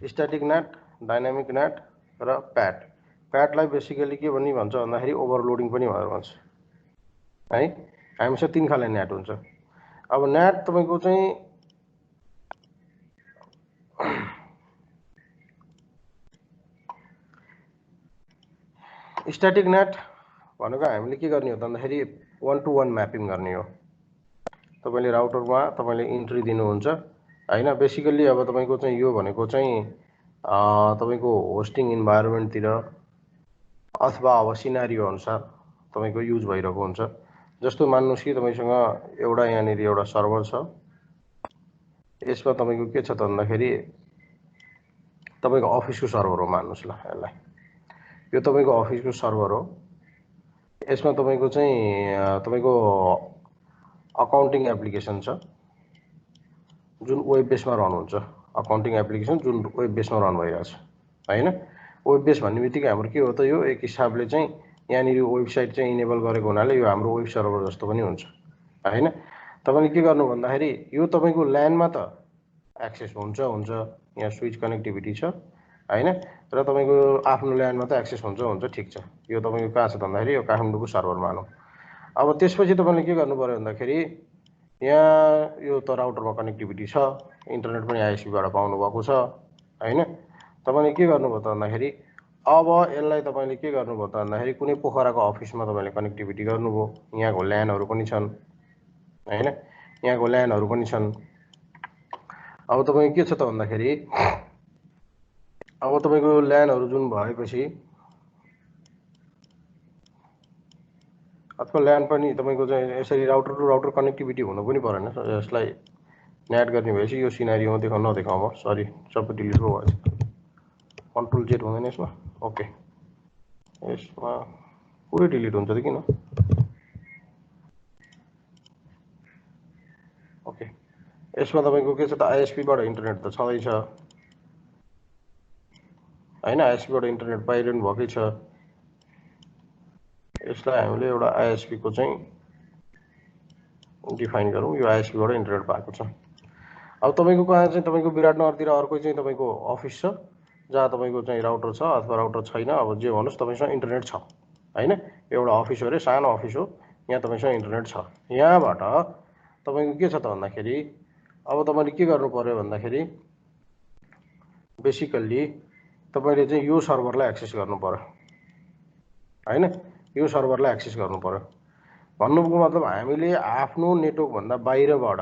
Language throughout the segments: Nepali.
स्ट्याटिक नेट, डाइनामिक नेट र प्याट। प्याटलाई बेसिकली के पनि भन्छ भन्दाखेरि ओभरलोडिङ पनि भनेर भन्छ है। हामीसँग 3 खाले नेट हुन्छ। अब नेट तपाईको चाहिँ स्ट्याटिक नेट भनेको हामीले के गर्ने हो भन्दाखेरि 1 to 1 म्यापिङ गर्ने हो। तपाईले राउटरमा तपाईले इन्ट्री दिनुहुन्छ हैन। बेसिकली अब तपाईको चाहिँ यो भनेको चाहिँ तपाईको होस्टिङ इन्भाइरोमेन्टतिर अथवा अब सिनारियो अनुसार तपाईको युज भइरहेको हुन्छ। जस्तो मान्नुस् कि तपाईसँग एउटा यहाँनिर एउटा सर्भर छ, यसमा तपाईको के छ त भन्दाखेरि तपाईको अफिसको सर्भर हो मान्नुस् ल यसलाई। यो तपाईको अफिसको सर्भर हो। यसमा तपाईको चाहिँ तपाईको अकाउन्टिङ एप्लिकेसन छ जुन वेब बेसमा रन हुन्छ। अकाउन्टिङ एप्लिकेसन जुन वेब बेसमा रन भइरहेछ हैन। वेब बेस भन्ने बित्तिकै हाम्रो के हो त यो एक हिसाबले चाहिँ यहाँनिर वेबसाइट चाहिँ इनेबल गरेको हुनाले यो हाम्रो वेब सर्भर जस्तो पनि हुन्छ हैन। तपाईले के गर्नु भन्दाखेरि यो तपाईको ल्यानमा त एक्सेस हुन्छ यहाँ स्विच कनेक्टिभिटी छ हैन। र तपाईको आफ्नो ल्यानमा त एक्सेस हुन्छ ठीक छ। यो तपाईको कहाँ छ भन्दाखेरि यो काठमाडौँको सर्भर मानौ। अब त्यसपछि तपाईले के गर्नु पर्यो भन्दाखेरि यहाँ यो त राउटरमा कनेक्टिभिटी छ, इन्टरनेट पनि आइएसपी बाट पाउनु भएको छ हैन। तपाईले के गर्नुभयो त भन्दाखेरि अब यसलाई तपाईले के गर्नुभयो त भन्दाखेरि कुनै पोखराको अफिसमा तपाईले कनेक्टिभिटी गर्नुभयो। यहाँको ल्यानहरु पनि छन् हैन, यहाँको ल्यानहरु पनि छन्। अब तपाईको के छ त भन्दाखेरि अब तपाईको ल्यानहरु जुन भएपछि अथवा ल्यान पनि तपाईको चाहिँ यसरी राउटर टु राउटर कनेक्टिभिटी हुनु पनि परेन। यसलाई नेट गर्ने भएपछि यो सिनारियोमा नदेखाउँ म, सरी सबै डिलिट भयो भएछ। कन्ट्रोल जेड हुँदैन यसमा। ओके, यसमा पुरै डिलिट हुन्छ त किन? ओके, यसमा तपाईको के छ त आइएसपी बाट इन्टरनेट त छँदै छ हैन। आइएसपी बाट इन्टरनेट पाइरहनु भकै छ। यसलाई हामीले एउटा आइएसपी को चाहिँ डिफाइन गरौँ। यो आइएसपी बाट इन्टरनेट पाएको छ। अब तपाईको कहाँ चाहिँ तपाईको विराटनगरतिर अर्को चाहिँ तपाईको अफिस छ जहाँ तपाईको चाहिँ राउटर छ अथवा राउटर छैन, अब जे भन्नुस् तपाईसँग इन्टरनेट छ हैन। एउटा अफिस हो रे, सानो अफिस हो, यहाँ तपाईसँग इन्टरनेट छ। यहाँबाट तपाईको के छ त भन्दाखेरि अब तपाईले के गर्नु पर्यो भन्दाखेरि बेसिकली तपाईले चाहिँ यो सर्भरलाई एक्सेस गर्नु पर्यो हैन। यो सर्भरलाई एक्सेस गर्नु पर्यो भन्नुको मतलब हामीले आफ्नो नेटवर्क भन्दा बाहिरबाट,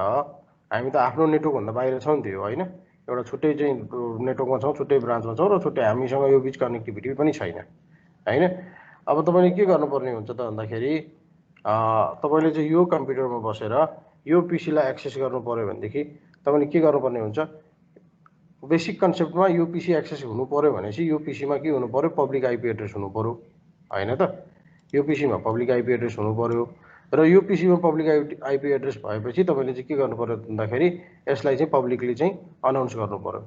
हामी त आफ्नो नेटवर्क भन्दा बाहिर छौं नि त्यो हैन। एउटा छुट्टै चाहिँ नेटवर्कमा छौं, छुट्टै ब्रान्चमा छौं र छुट्टै हामीसँग यो बीच कनेक्टिभिटी पनि छैन हैन। अब तपाईले के गर्नुपर्ने हुन्छ त भन्दाखेरि तपाईले चाहिँ यो कम्प्युटरमा बसेर यो पीसीलाई एक्सेस गर्नु पर्यो भनेदेखि तपाईले के गर्नुपर्ने हुन्छ, बेसिक कन्सेप्टमा यो पीसी एक्सेस हुनु पर्यो भनेपछि यो पीसीमा के हुनु पर्यो, पब्लिक आईपी एड्रेस हुनु पर्यो हैन त। यो पीसीमा पब्लिक आईपी एड्रेस हुनु पर्यो र यो पीसीमा पब्लिक आईपी एड्रेस भएपछि तपाईले चाहिँ के गर्नु पर्यो भन्दाखेरि यसलाई चाहिँ पब्लिकली चाहिँ अनाउन्स गर्नु पर्यो।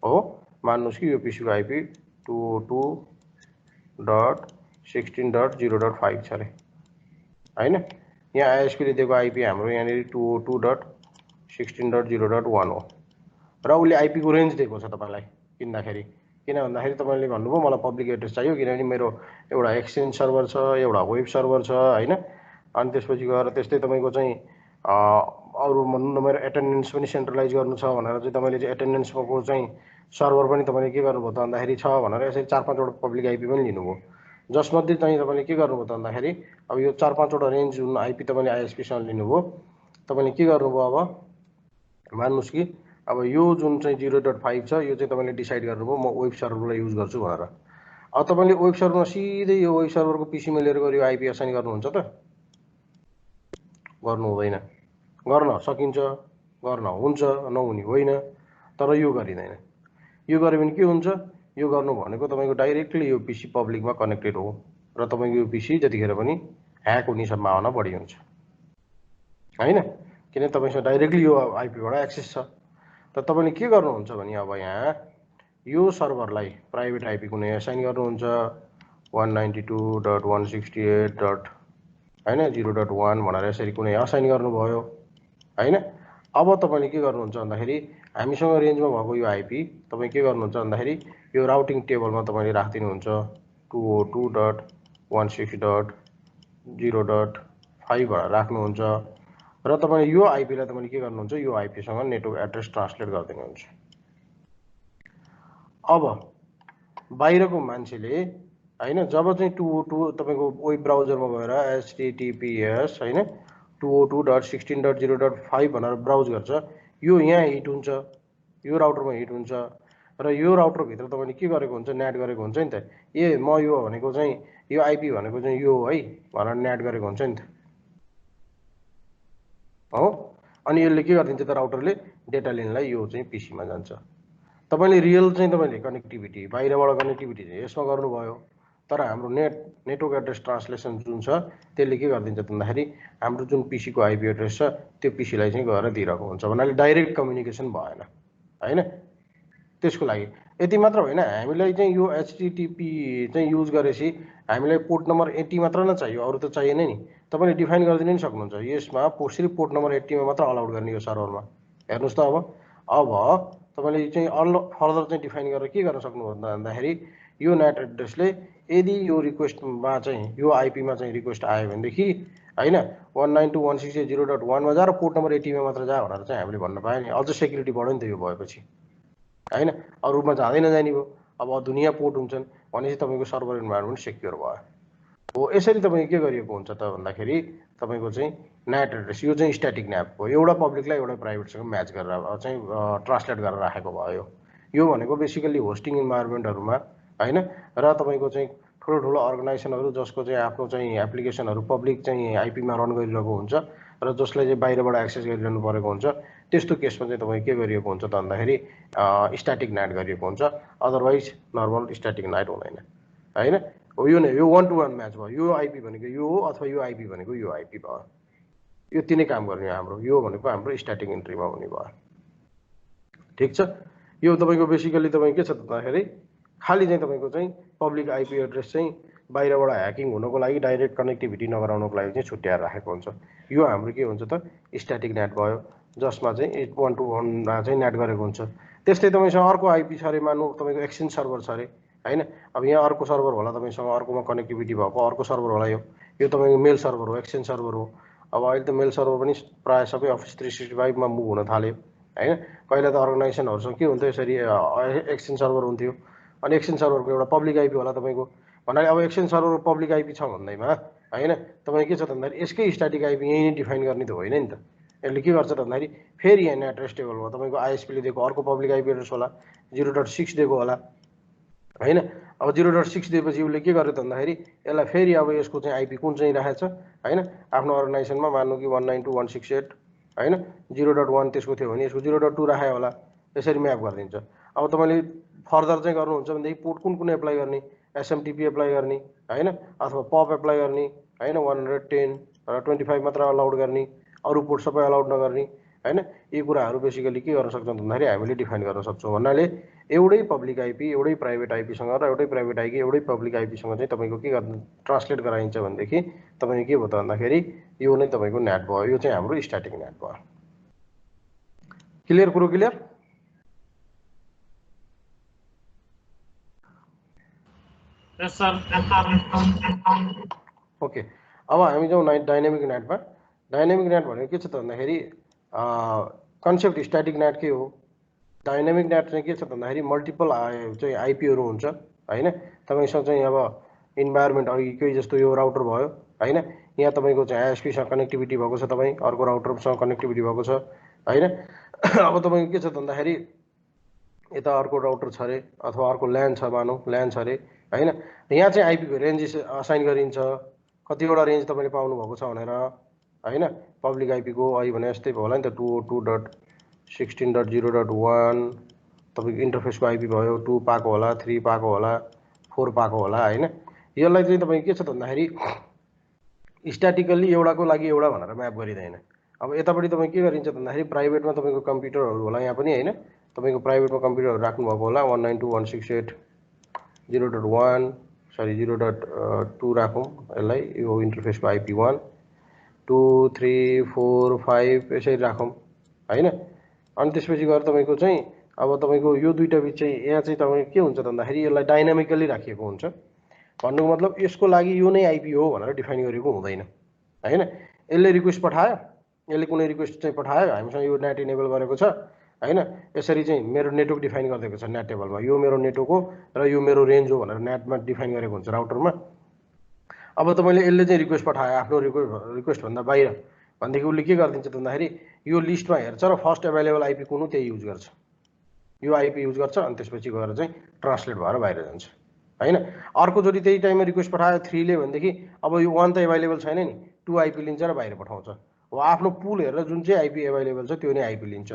हो, मान्नुस् कि यो पीसीको आईपी 202.16.0.5 छ रे हैन। यहाँ आइएसपी ले दिएको आईपी हाम्रो यहाँनिर 202.16.0.1 हो र उले आईपी को रेन्ज दिएको छ तपाईलाई किन्दाखेरि। किन भन्दाखेरि तपाईले भन्नुभयो मलाई पब्लिक एड्रेस चाहियो किनभने मेरो एउटा एक्सचेन्ज सर्भर छ, एउटा वेब सर्भर छ हैन। अनि त्यसपछि गएर त्यस्तै तपाईको चाहिँ अरु भन्नु न मेरो एटेन्डेन्स पनि सेन्ट्रलाइज गर्नु छ भनेर चाहिँ तपाईले चाहिँ एटेन्डेन्सको चाहिँ सर्भर पनि तपाईले के गर्नुभयो त भन्दाखेरि छ भनेर यसरी 4-5 वटा पब्लिक आईपी पनि लिनुभयो। जसमध्ये चाहिँ तपाईले के गर्नुभयो त भन्दाखेरि अब यो 4-5 वटा रेन्ज जुन आईपी तपाईले आईएसपी सँग लिनुभयो, तपाईले के गर्नुभयो अब मान्नुस् कि अब यो जुन चाहिँ 0.5 छ यो चाहिँ तपाईले डिसाइड गर्नुभयो म वेब सर्भरलाई युज गर्छु भनेर। अब तपाईले वेब सर्भरमा सिधै यो वेब सर्भरको पीसीमा लिएर गएर यो आईपी असाइन गर्नुहुन्छ त? गर्नु हुँदैन। गर्न सकिन्छ, गर्न हुन्छ, नहुने होइन, तर यो गरिदैन। यो गर्यो भने के हुन्छ, यो गर्नु भनेको तपाईको डाइरेक्टली यो पीसी पब्लिकमा कनेक्टेड हो र तपाईको यो पीसी जतिखेर पनि ह्याक हुने सम्भावना बढी हुन्छ हैन। किन तपाईसँग डाइरेक्टली यो आईपी बाट एक्सेस छ। त तपाईले के गर्नुहुन्छ भने अब यहाँ यो सर्भरलाई प्राइभेट आईपी कुनै असाइन गर्नुहुन्छ 192.168. हैन 0.1 भनेर यसरी कुनै असाइन गर्नुभयो हैन। अब तपाईले के गर्नुहुन्छ भन्दाखेरि हामीसँग रेन्जमा भएको यो आइपी तपाई के गर्नुहुन्छ भन्दाखेरि यो राउटिङ टेबलमा तपाईले राख्दिनुहुन्छ 202.168.0.5 भनेर राख्नुहुन्छ र तपाईले यो आइपी लाई तपाईले के गर्नुहुन्छ यो आइपी सँग नेटवर्क एड्रेस ट्रान्सलेट गर्दिनुहुन्छ। अब बाहिरको मान्छेले हैन जब चाहिँ 202 तपाईको वेब ब्राउजरमा गएर https हैन 202.16.0.5 भनेर ब्राउज गर्छ यो यहाँ हिट हुन्छ यो राउटरमा हिट हुन्छ र यो राउटर भित्र तपाईले के गरेको हुन्छ नेट गरेको हुन्छ नि त ए म यो भनेको चाहिँ यो आइपी भनेको चाहिँ यो है भनेर नेट गरेको हुन्छ नि त हो अनि यसले के गरिदिन्छ त राउटरले डेटा लिनलाई यो चाहिँ पीसी मा जान्छ। तपाईले रियल चाहिँ तपाईले कनेक्टिभिटी बाहिरबाट कनेक्टिभिटी चाहिँ यसमा गर्नुभयो तर हाम्रो नेटवर्क एड्रेस ट्रान्सलेसन जुन छ त्यसले के गरिदिन्छ भन्दाखेरि हाम्रो जुन पीसी को आइपी एड्रेस छ त्यो पीसी लाई चाहिँ गएर दिइरहेको हुन्छ भन्नाले डाइरेक्ट कम्युनिकेसन भएन हैन। त्यसको लागि यति मात्र होइन हामीलाई चाहिँ यो एचटीटीपी चाहिँ युज गरेपछि हामीलाई पोर्ट नम्बर 80 मात्र न चाहियो अरु त चाहिएन नि तपाईले डिफाइन गरिदिन नि सक्नुहुन्छ यसमा सिर्फ पोर्ट नम्बर 80 मा मात्र अलाउड गर्ने यो सर्भरमा हेर्नुस् त अब तपाईले चाहिँ फर्दर चाहिँ डिफाइन गरेर के गर्न सक्नु भन्दाखेरि यो नेट एड्रेसले यदि यो रिक्वेस्टमा चाहिँ यो आइपी मा चाहिँ रिक्वेस्ट आयो भनेदेखि हैन 192.168.0.1 मा जा र पोर्ट नम्बर 80 मा मात्र जा भनेर चाहिँ हामीले भन्न पाए नि अझ सेक्युरिटी बढ्यो नि त यो भएपछि हैन अरुमा जाँदै नजानी भयो अब दुनिया पोर्ट हुन्छन् भनेपछि तपाईको सर्भर इन्भाइरोमेन्ट सेक्युर भयो हो। यसरी तपाईको के गरिएको हुन्छ त भन्दाखेरि तपाईको चाहिँ नेट एड्रेस यो चाहिँ स्ट्याटिक नेट हो एउटा पब्लिकलाई एउटा प्राइभेटसँग म्याच गरेर चाहिँ ट्रान्सलेट गरेर राखेको भयो यो भनेको बेसिकली होस्टिङ इन्भाइरोमेन्टहरुमा हैन र तपाईको चाहिँ ठुलो ठुलो अर्गनाइजेसनहरु जसको चाहिँ आफ्नो चाहिँ एप्लिकेसनहरु पब्लिक चाहिँ आइपी मा रन गरिरहेको हुन्छ र जसले चाहिँ बाहिरबाट एक्सेस गरिरहनु परेको हुन्छ त्यस्तो केसमा चाहिँ तपाई के गरिएको हुन्छ त भन्दाखेरि स्ट्याटिक नेट गरिएको हुन्छ अदरवाइज नर्मल स्ट्याटिक नेट हुँदैन हैन हो यो नै यो 1 to 1 म्याच भयो यो आइपी भनेको यो हो अथवा यो आइपी भनेको यो आइपी भयो यो तिनै काम गर्ने हाम्रो यो भनेको हाम्रो स्ट्याटिक इन्ट्रीमा हुने भयो ठीक छ। यो तपाईको बेसिकली तपाई के छ भन्दाखेरि खाली चाहिँ तपाईको चाहिँ पब्लिक आइपी एड्रेस चाहिँ बाहिरबाट ह्याकिङ हुनको लागि डाइरेक्ट कनेक्टिभिटी नगराउनको लागि चाहिँ छुट्याएर राखेको हुन्छ यो हाम्रो के हुन्छ त स्ट्याटिक नेट भयो जसमा चाहिँ 1 to 1 मा चाहिँ नेट गरेको हुन्छ। त्यस्तै तपाईसँग अर्को आइपी छ रे मान्नु तपाईको एक्सचेन्ज सर्भर छ रे हैन अब यहाँ अर्को सर्भर होला तपाईसँग अर्कोमा कनेक्टिभिटी भएको अर्को सर्भर होला यो तपाईको मेल सर्भर हो एक्सचेन्ज सर्भर हो अब अहिले त मेल सर्भर पनि प्राय सबै अफिस 365 मा मुभ हुन थाल्यो हैन पहिला त अर्गनाइजेसनहरुसँग के हुन्थ्यो यसरी एक्सचेन्ज सर्भर हुन्थ्यो अनि एक्सचेन्ज सर्भरको एउटा पब्लिक आइपी होला तपाईको भन्नाले अब एक्सचेन्ज सर्भर पब्लिक आइपी छ भन्दैमा हैन तपाई के छ भन्दाखेरि यसकै स्ट्याटिक आइपी यही नै डिफाइन गर्ने त होइन नि त यसले के गर्छ भन्दाखेरि फेरि यहाँ एड्रेस टेबलमा तपाईको आईएसपी ले दिएको अर्को पब्लिक आइपी एड्रेस होला 0.6 दिएको होला हैन अब 0.6 दिएपछि उसले के गर्यो भन्दाखेरि यसलाई फेरि अब यसको चाहिँ आइपी कुन चाहिँ राखेछ हैन आफ्नो अर्गनाइजेसनमा मान्नु कि 192.168 हैन 0.1 त्यसको थियो भने यसको 0.2 राखे होला यसरी म्याप गरिदिन्छ। अब तपाईले फर्दर चाहिँ गर्नुहुन्छ भनेदेखि पोर्ट कुन एप्लाई गर्ने एसएमटीपी एप्लाई गर्ने हैन अथवा पप एप्लाई गर्ने हैन 110 र 25 मात्र अलाउड गर्ने अरु पोर्ट सबै अलाउड नगर्ने हैन यी कुराहरु बेसिकली के गर्न सक्छौं भन्दाखेरि हामीले डिफाइन गर्न सक्छौं भन्नाले एउटै पब्लिक आइपी एउटै प्राइभेट आइपी सँग र एउटै प्राइभेट आइपी एउटै पब्लिक आइपी सँग चाहिँ तपाईको के गर्न ट्रान्सलेट गराइन्छ भनेदेखि तपाईको के भयो त भन्दाखेरि यो नै तपाईको नेट भयो यो चाहिँ हाम्रो स्ट्याटिक नेट भयो। क्लियर कुरो क्लियर यस सर ओके। अब हामी जाउँ डाइनामिक नेटमा। डाइनामिक नेट भनेको के छ त भन्दाखेरि कन्सेप्ट स्ट्याटिक नेट के हो डाइनामिक नेट चाहिँ के छ भन्दाखेरि मल्टिपल चाहिँ आइपीहरु हुन्छ हैन तपाईसँग चाहिँ अब इन्भाइरोमेन्ट अघिकै जस्तो यो राउटर भयो हैन यहाँ तपाईको चाहिँ आईएसपी सँग कनेक्टिभिटी भएको छ तपाई अर्को राउटरसँग कनेक्टिभिटी भएको छ हैन अब तपाईको के छ भन्दाखेरि यता अर्को राउटर छ रे अथवा अर्को ल्यान छ मानौ ल्यान छ रे हैन यहाँ चाहिँ आइपी को रेन्ज असाइन गरिन्छ कतिवटा रेन्ज तपाईले पाउनु भएको छ भनेर हैन पब्लिक आइपी को अहिले भने यस्तै भयो होला नि त 202.16.0.1 तपाईको इन्टरफेस को आइपी भयो 2 पाको होला 3 पाको होला 4 पाको होला हैन यसलाई चाहिँ तपाई के छ भन्दाखेरि स्ट्याटिकली एउटाको लागि एउटा भनेर म्याप गरिदैन। अब यतापटि तपाई के गरिन्छ भन्दाखेरि प्राइभेटमा तपाईको कम्प्युटरहरु होला यहाँ पनि हैन तपाईको प्राइभेटमा कम्प्युटरहरु राख्नु भएको होला 192.168.0.1 सरी 0.2 राखौं यसलाई यो इन्टरफेसको आइपी 1 2 3 4 5 यसरी राखौं हैन। अनि त्यसपछि गएर तपाईँको चाहिँ अब तपाईँको यो दुईटा बिच चाहिँ यहाँ चाहिँ तपाईँको के हुन्छ त भन्दाखेरि यसलाई डाइनामिकली राखिएको हुन्छ। भन्नुको मतलब यसको लागि यो नै आइपी हो भनेर डिफाइन गरेको हुँदैन हैन। यसले रिक्वेस्ट पठायो, यसले कुनै रिक्वेस्ट चाहिँ पठायो, हामीसँग यो नेट इनेबल गरेको छ हैन। यसरी चाहिँ मेरो नेटवर्क डिफाइन गरिदिएको छ नेट टेबलमा, यो मेरो नेटवर्क हो र यो मेरो रेन्ज हो भनेर नेटमा डिफाइन गरेको हुन्छ राउटरमा। अब तपाईँले यसले चाहिँ रिक्वेस्ट पठायो आफ्नो रिक्वेस्टभन्दा बाहिर भनेदेखि उसले के गरिदिन्छ त भन्दाखेरि यो लिस्टमा हेर्छ र फर्स्ट एभाइलेबल आइपी कुन हो त्यही युज गर्छ, यो आइपी युज गर्छ अनि त्यसपछि गएर चाहिँ ट्रान्सलेट भएर बाहिर जान्छ हैन। अर्कोचोटि त्यही टाइममा रिक्वेस्ट पठायो 3 ले भनेदेखि अब यो 1 त एभाइलेबल छैन नि, 2 आइपी लिन्छ र बाहिर पठाउँछ। हो आफ्नो पुल हेरेर जुन चाहिँ आइपी एभाइलेबल छ त्यो नै आइपी लिन्छ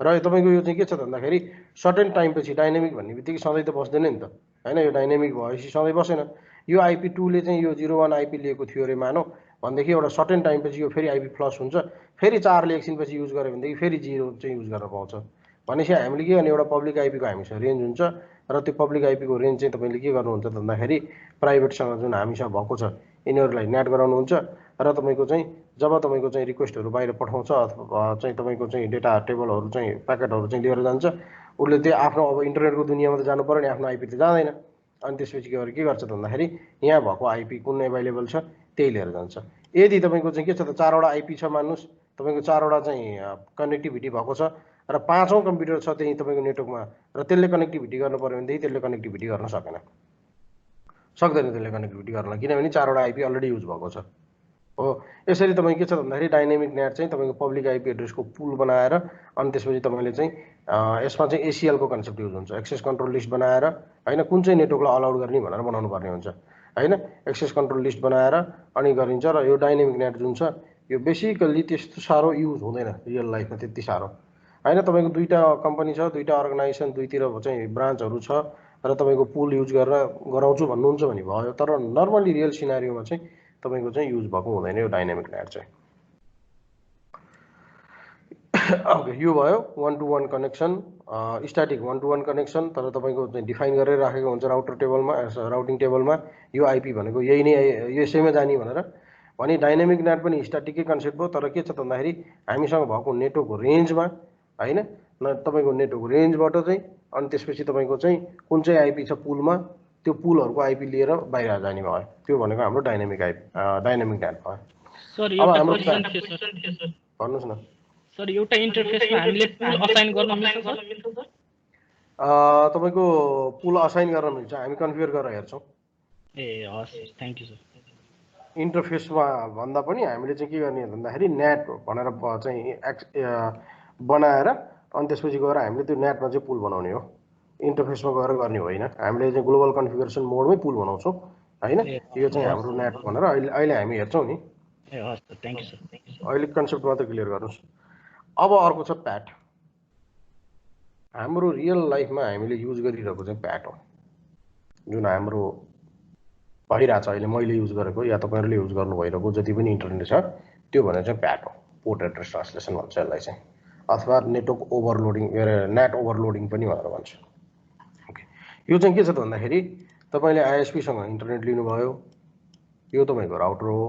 र तपाईँको यो चाहिँ के छ भन्दाखेरि सर्टेन टाइमपछि डाइनामिक भन्ने बित्तिकै सधैँ त बस्दैन नि त हैन। यो डाइनामिक भएपछि सधैँ बसेन। यो आइपी 2 ले चाहिँ यो 01 आइपी लिएको थियो अरे मानौ भनेदेखि एउटा सर्टेन टाइमपछि यो फेरि आइपी फ्लस हुन्छ, फेरि 4 ले एकछिनपछि युज गर्यो भनेदेखि फेरि 0 चाहिँ युज गर्न पाउँछ। भनेपछि हामीले के गर्ने एउटा पब्लिक आइपीको हामीसँग रेन्ज हुन्छ र त्यो पब्लिक आइपीको रेन्ज चाहिँ तपाईँले के गर्नुहुन्छ त भन्दाखेरि प्राइभेटसँग जुन हामीसँग भएको छ यिनीहरूलाई नेट गराउनुहुन्छ र तपाईँको चाहिँ जब तपाईँको चाहिँ रिक्वेस्टहरू बाहिर पठाउँछ अथवा चाहिँ तपाईँको चाहिँ डेटा टेबलहरू चाहिँ प्याकेटहरू चाहिँ लिएर जान्छ, उसले त्यो आफ्नो अब इन्टरनेटको दुनियाँमा त जानु पऱ्यो नि, आफ्नो आइपी त जाँदैन। अनि त्यसपछि गएर के गर्छ त भन्दाखेरि यहाँ भएको आइपी कुन एभाइलेबल छ त्यही लिएर जान्छ। यदि तपाईँको चाहिँ के छ त 4वटा आइपी छ मान्नुहोस्, तपाईँको 4वटा चाहिँ कनेक्टिभिटी भएको छ र 5औँ कम्प्युटर छ त्यही तपाईँको नेटवर्कमा र त्यसले कनेक्टिभिटी गर्नु पऱ्यो भनेदेखि त्यसले कनेक्टिभिटी गर्न सक्दैन त्यसले कनेक्टिभिटी गर्न, किनभने 4वटा आइपी अलरेडी युज भएको छ हो। यसरी तपाईँ के छ भन्दाखेरि डाइनामिक नेट चाहिँ तपाईँको पब्लिक आइपी एड्रेसको पुल बनाएर अनि त्यसपछि तपाईँले चाहिँ यसमा चाहिँ एसिएलको कन्सेप्ट युज हुन्छ, एक्सेस कन्ट्रोल लिस्ट बनाएर हैन, कुन चाहिँ नेटवर्कलाई अलाउड गर्ने भनेर बनाउनु पर्ने हुन्छ हैन। एक्सेस कन्ट्रोल लिस्ट बनाएर अनि गरिन्छ र यो डाइनामिक नेट जुन छ यो बेसिकल्ली त्यस्तो साह्रो युज हुँदैन रियल लाइफमा त्यति साह्रो हैन। तपाईँको दुईटा कम्पनी छ, दुईटा अर्गनाइजेसन, दुईतिर चाहिँ ब्रान्चहरू छ र तपाईँको पुल युज गरेर गराउँछु भन्नुहुन्छ भने भयो, तर नर्मली रियल सिनारियोमा चाहिँ तपाईँको चाहिँ युज भएको हुँदैन यो डाइनामिक नेट चाहिँ। ओके, यो भयो 1 to 1 connection, static 1 to 1 connection, तर तपाईँको चाहिँ डिफाइन गरेर राखेको हुन्छ राउटर टेबलमा, राउटिङ टेबलमा यो आइपी भनेको यही नै यसैमा जाने भनेर। भने डाइनामिक नेट पनि स्ट्याटिकै कन्सेप्ट भयो, तर के छ त भन्दाखेरि हामीसँग भएको नेटवर्कको रेन्जमा हैन, तपाईँको नेटवर्कको रेन्जबाट चाहिँ अनि त्यसपछि तपाईँको चाहिँ कुन चाहिँ आइपी छ पुलमा त्यो पुलहरूको आइपी लिएर बाहिर जाने भयो, त्यो भनेको हाम्रो डाइनामिक नेट भयो। अब हाम्रो भन्नुहोस् न सर, एउटा इन्टरफेसमा हामीले पुल असाइन गर्न मिल्छ सर? तपाईँको पुल असाइन गर्न मिल्छ, हामी कन्फिगर गरेर हेर्छौँ। ए हस्, थ्याङ्क यू सर। इन्टरफेसमा भन्दा पनि हामीले चाहिँ के गर्ने भन्दाखेरि नेट भनेर चाहिँ बनाएर अनि त्यसपछि गएर हामीले त्यो नेटमा चाहिँ पुल बनाउने हो, इन्टरफेसमा गएर गर्ने होइन। हामीले चाहिँ ग्लोबल कन्फिगरेसन मोडमै पुल बनाउँछौँ हैन। यो चाहिँ हाम्रो नेट भनेर अहिले हामी हेर्छौँ नि। ए हस्, थ्याङ्क यू सर। अहिले कन्सेप्ट मात्रै क्लियर गर्नुहोस्। अब अर्को छ प्याट। हाम्रो रियल लाइफमा हामीले युज गरिरहेको चाहिँ प्याट हो, जुन हाम्रो भइरहेछ अहिले, मैले युज गरेको या तपाईँहरूले युज गर्नु भइरहेको जति पनि इन्टरनेट छ त्यो भनेर चाहिँ प्याट हो, पोर्ट एड्रेस ट्रान्सलेसन भन्छ यसलाई चाहिँ, अथवा नेटवर्क ओभरलोडिङ, नेट ओभरलोडिङ पनि भनेर भन्छ। ओके, यो चाहिँ के छ त भन्दाखेरि तपाईँले आइएसपीसँग इन्टरनेट लिनुभयो, यो तपाईँको राउटर हो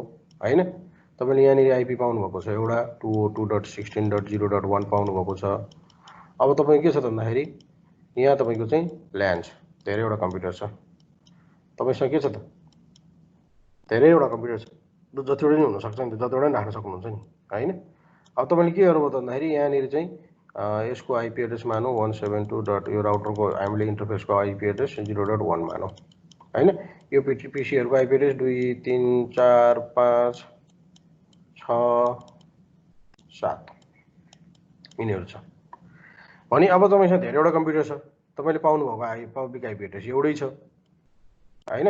हैन। तपाईँले यहाँनिर आइपी पाउनुभएको छ एउटा 202.16.0.1 पाउनुभएको छ। अब तपाईँ के छ त भन्दाखेरि यहाँ तपाईँको चाहिँ ल्यान छ, धेरैवटा कम्प्युटर छ तपाईँसँग, के छ त धेरैवटा कम्प्युटर छ, जतिवटा नि हुनसक्छ नि त, जतिवटा नि राख्न सक्नुहुन्छ नि हैन। अब तपाईँले के गर्नुभयो त भन्दाखेरि यहाँनिर चाहिँ यसको आइपी एड्रेस मानौँ 172. यो राउटरको हामीले इन्टरफेसको आइपी एड्रेस 0.1 मानौँ हैन। यो पिसीहरूको आइपी एड्रेस 2 3 4 5 6 7 यिनीहरू छ भने अब तपाईँसँग धेरैवटा कम्प्युटर छ, तपाईँले पाउनुभएको पब्लिक आइपी एड्रेस एउटै छ हैन।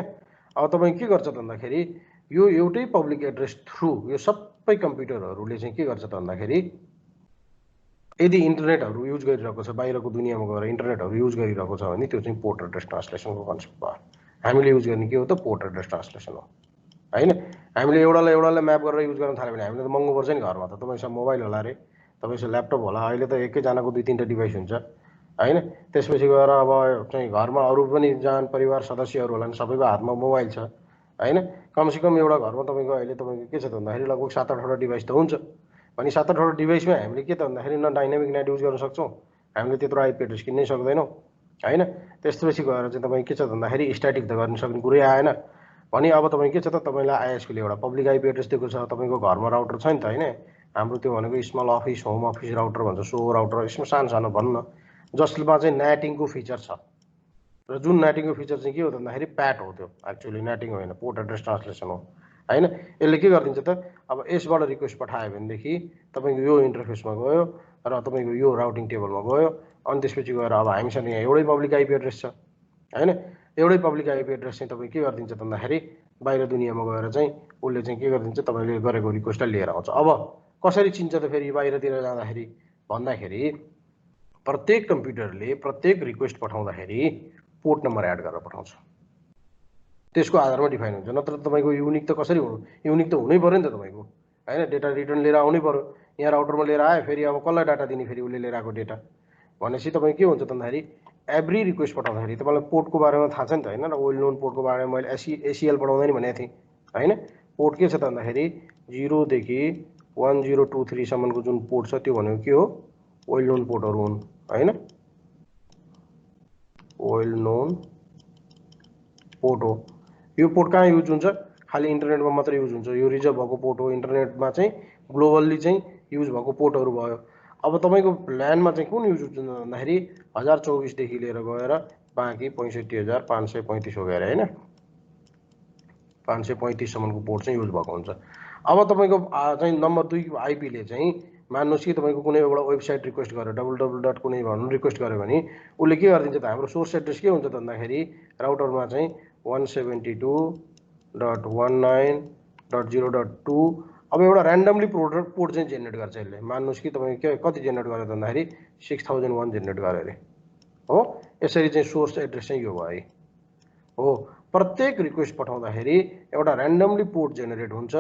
अब तपाईँ के गर्छ त भन्दाखेरि यो एउटै पब्लिक एड्रेस थ्रु यो सबै कम्प्युटरहरूले चाहिँ के गर्छ त भन्दाखेरि यदि इन्टरनेटहरू युज गरिरहेको छ, बाहिरको दुनियाँमा गएर इन्टरनेटहरू युज गरिरहेको छ भने त्यो चाहिँ पोर्ट एड्रेस ट्रान्सलेसनको कन्सेप्ट भयो। हामीले युज गर्ने के हो त पोर्ट एड्रेस ट्रान्सलेसन हो हैन। हामीले एउटालाई म्याप गरेर युज गर्न थाल्यो भने हामीलाई त महँगो पर्छ नि घरमा त। तपाईँसँग मोबाइल होला अरे, तपाईँसँग ल्यापटप होला, अहिले त एकैजनाको 2-3टा डिभाइस हुन्छ हैन। त्यसपछि गएर अब चाहिँ घरमा अरू पनि जान परिवार सदस्यहरू होला नि, सबैको हातमा मोबाइल छ हैन। कमसेकम एउटा घरमा तपाईँको अहिले तपाईँको के छ त भन्दाखेरि लगभग 7-8वटा डिभाइस त हुन्छ। भने 7-8 डिभाइसमा हामीले के त भन्दाखेरि न डाइनामिक नेट युज गर्न सक्छौँ, हामीले त्यत्रो आइपी एड्रेस किन्नै सक्दैनौँ हैन। त्यसपछि गएर चाहिँ तपाईँ के छ भन्दाखेरि स्ट्याटिक त गर्न सक्ने कुरै आएन भने अब तपाईँ के छ त तपाईँलाई आइएसपीले एउटा पब्लिक आइपी एड्रेस दिएको छ, तपाईँको घरमा राउटर छ नि त हैन। हाम्रो त्यो भनेको small office home office router भन्छ, सो राउटर यसमा सानो सानो भन्न जसमा चाहिँ नेटिङको फिचर छ र जुन नेटिङको फिचर चाहिँ के हो भन्दाखेरि प्याट हो, त्यो एक्चुअली नेटिङ होइन, पोर्ट एड्रेस ट्रान्सलेसन हो हैन। यसले के गरिदिन्छ त अब यसबाट रिक्वेस्ट पठायो भनेदेखि तपाईँको यो इन्टरफेसमा गयो र तपाईँको यो राउटिङ टेबलमा गयो, अनि त्यसपछि गएर अब हामीसँग यहाँ एउटै पब्लिक आइपी एड्रेस छ हैन। एउटै पब्लिक आइपी एड्रेस चाहिँ तपाईँ के गरिदिन्छ भन्दाखेरि बाहिर दुनियाँमा गएर चाहिँ उसले चाहिँ के गरिदिन्छ तपाईँले गरेको रिक्वेस्टलाई लिएर आउँछ। अब कसरी चिन्छ त फेरि बाहिरतिर जाँदाखेरि भन्दाखेरि प्रत्येक कम्प्युटरले प्रत्येक रिक्वेस्ट पठाउँदाखेरि पोर्ट नम्बर एड गरेर पठाउँछ, त्यसको आधारमा डिफाइन हुन्छ। नत्र तपाईँको युनिक त कसरी हुनु, युनिक त हुनै पऱ्यो नि त तपाईँको हैन। डेटा रिटर्न लिएर आउनै पऱ्यो, यहाँ राउटरमा लिएर आयो, फेरि अब कसलाई डाटा दिने फेरि उसले लिएर आएको डेटा भनेपछि तपाईँ के हुन्छ भन्दाखेरि एभ्री रिक्वेस्ट पठाउँदाखेरि तपाईँलाई पोर्टको बारेमा थाहा छ नि त हैन। र वेल नोन पोर्टको बारेमा मैले एसिएल पढाउँदा नि भनेको थिएँ हैन। पोर्ट के छ त भन्दाखेरि 0 देखि 1023 सम्मको जुन पोर्ट छ त्यो भनेको के हो, वेल नोन पोर्टहरू हुन् हैन, वेल नोन पोर्ट हो। यो पोर्ट कहाँ युज हुन्छ, खालि इन्टरनेटमा मात्रै युज हुन्छ, यो रिजर्भ भएको पोर्ट हो। इन्टरनेटमा चाहिँ ग्लोबल्ली चाहिँ युज भएको पोर्टहरू भयो। अब तपाईँको ल्यान्डमा चाहिँ कुन युज हुन्छ भन्दाखेरि 1024 देखि लिएर गएर बाँकी 65,535 हो गएर हैन, 535 सम्मको पोर्ट चाहिँ युज भएको हुन्छ। अब तपाईँको चाहिँ नम्बर 2 आइपीले चाहिँ मान्नुहोस् कि तपाईँको कुनै एउटा वेबसाइट रिक्वेस्ट गर्यो, www कुनै भन्नु रिक्वेस्ट गर्यो भने उसले के गरिदिन्छ त हाम्रो सोर्स एड्रेस के हुन्छ त भन्दाखेरि राउटरमा चाहिँ 172.19.0.2 अब एउटा ऱ्यान्डमली पोर्ट चाहिँ जेनेरेट गर्छ यसले। मान्नुहोस् कि तपाईँको के कति जेनेरेट गर्यो भन्दाखेरि 6001 जेनेरेट गर्यो अरे हो। यसरी चाहिँ सोर्स एड्रेस चाहिँ यो भयो हो। प्रत्येक रिक्वेस्ट पठाउँदाखेरि एउटा ऱ्यान्डमली पोर्ट जेनेरेट हुन्छ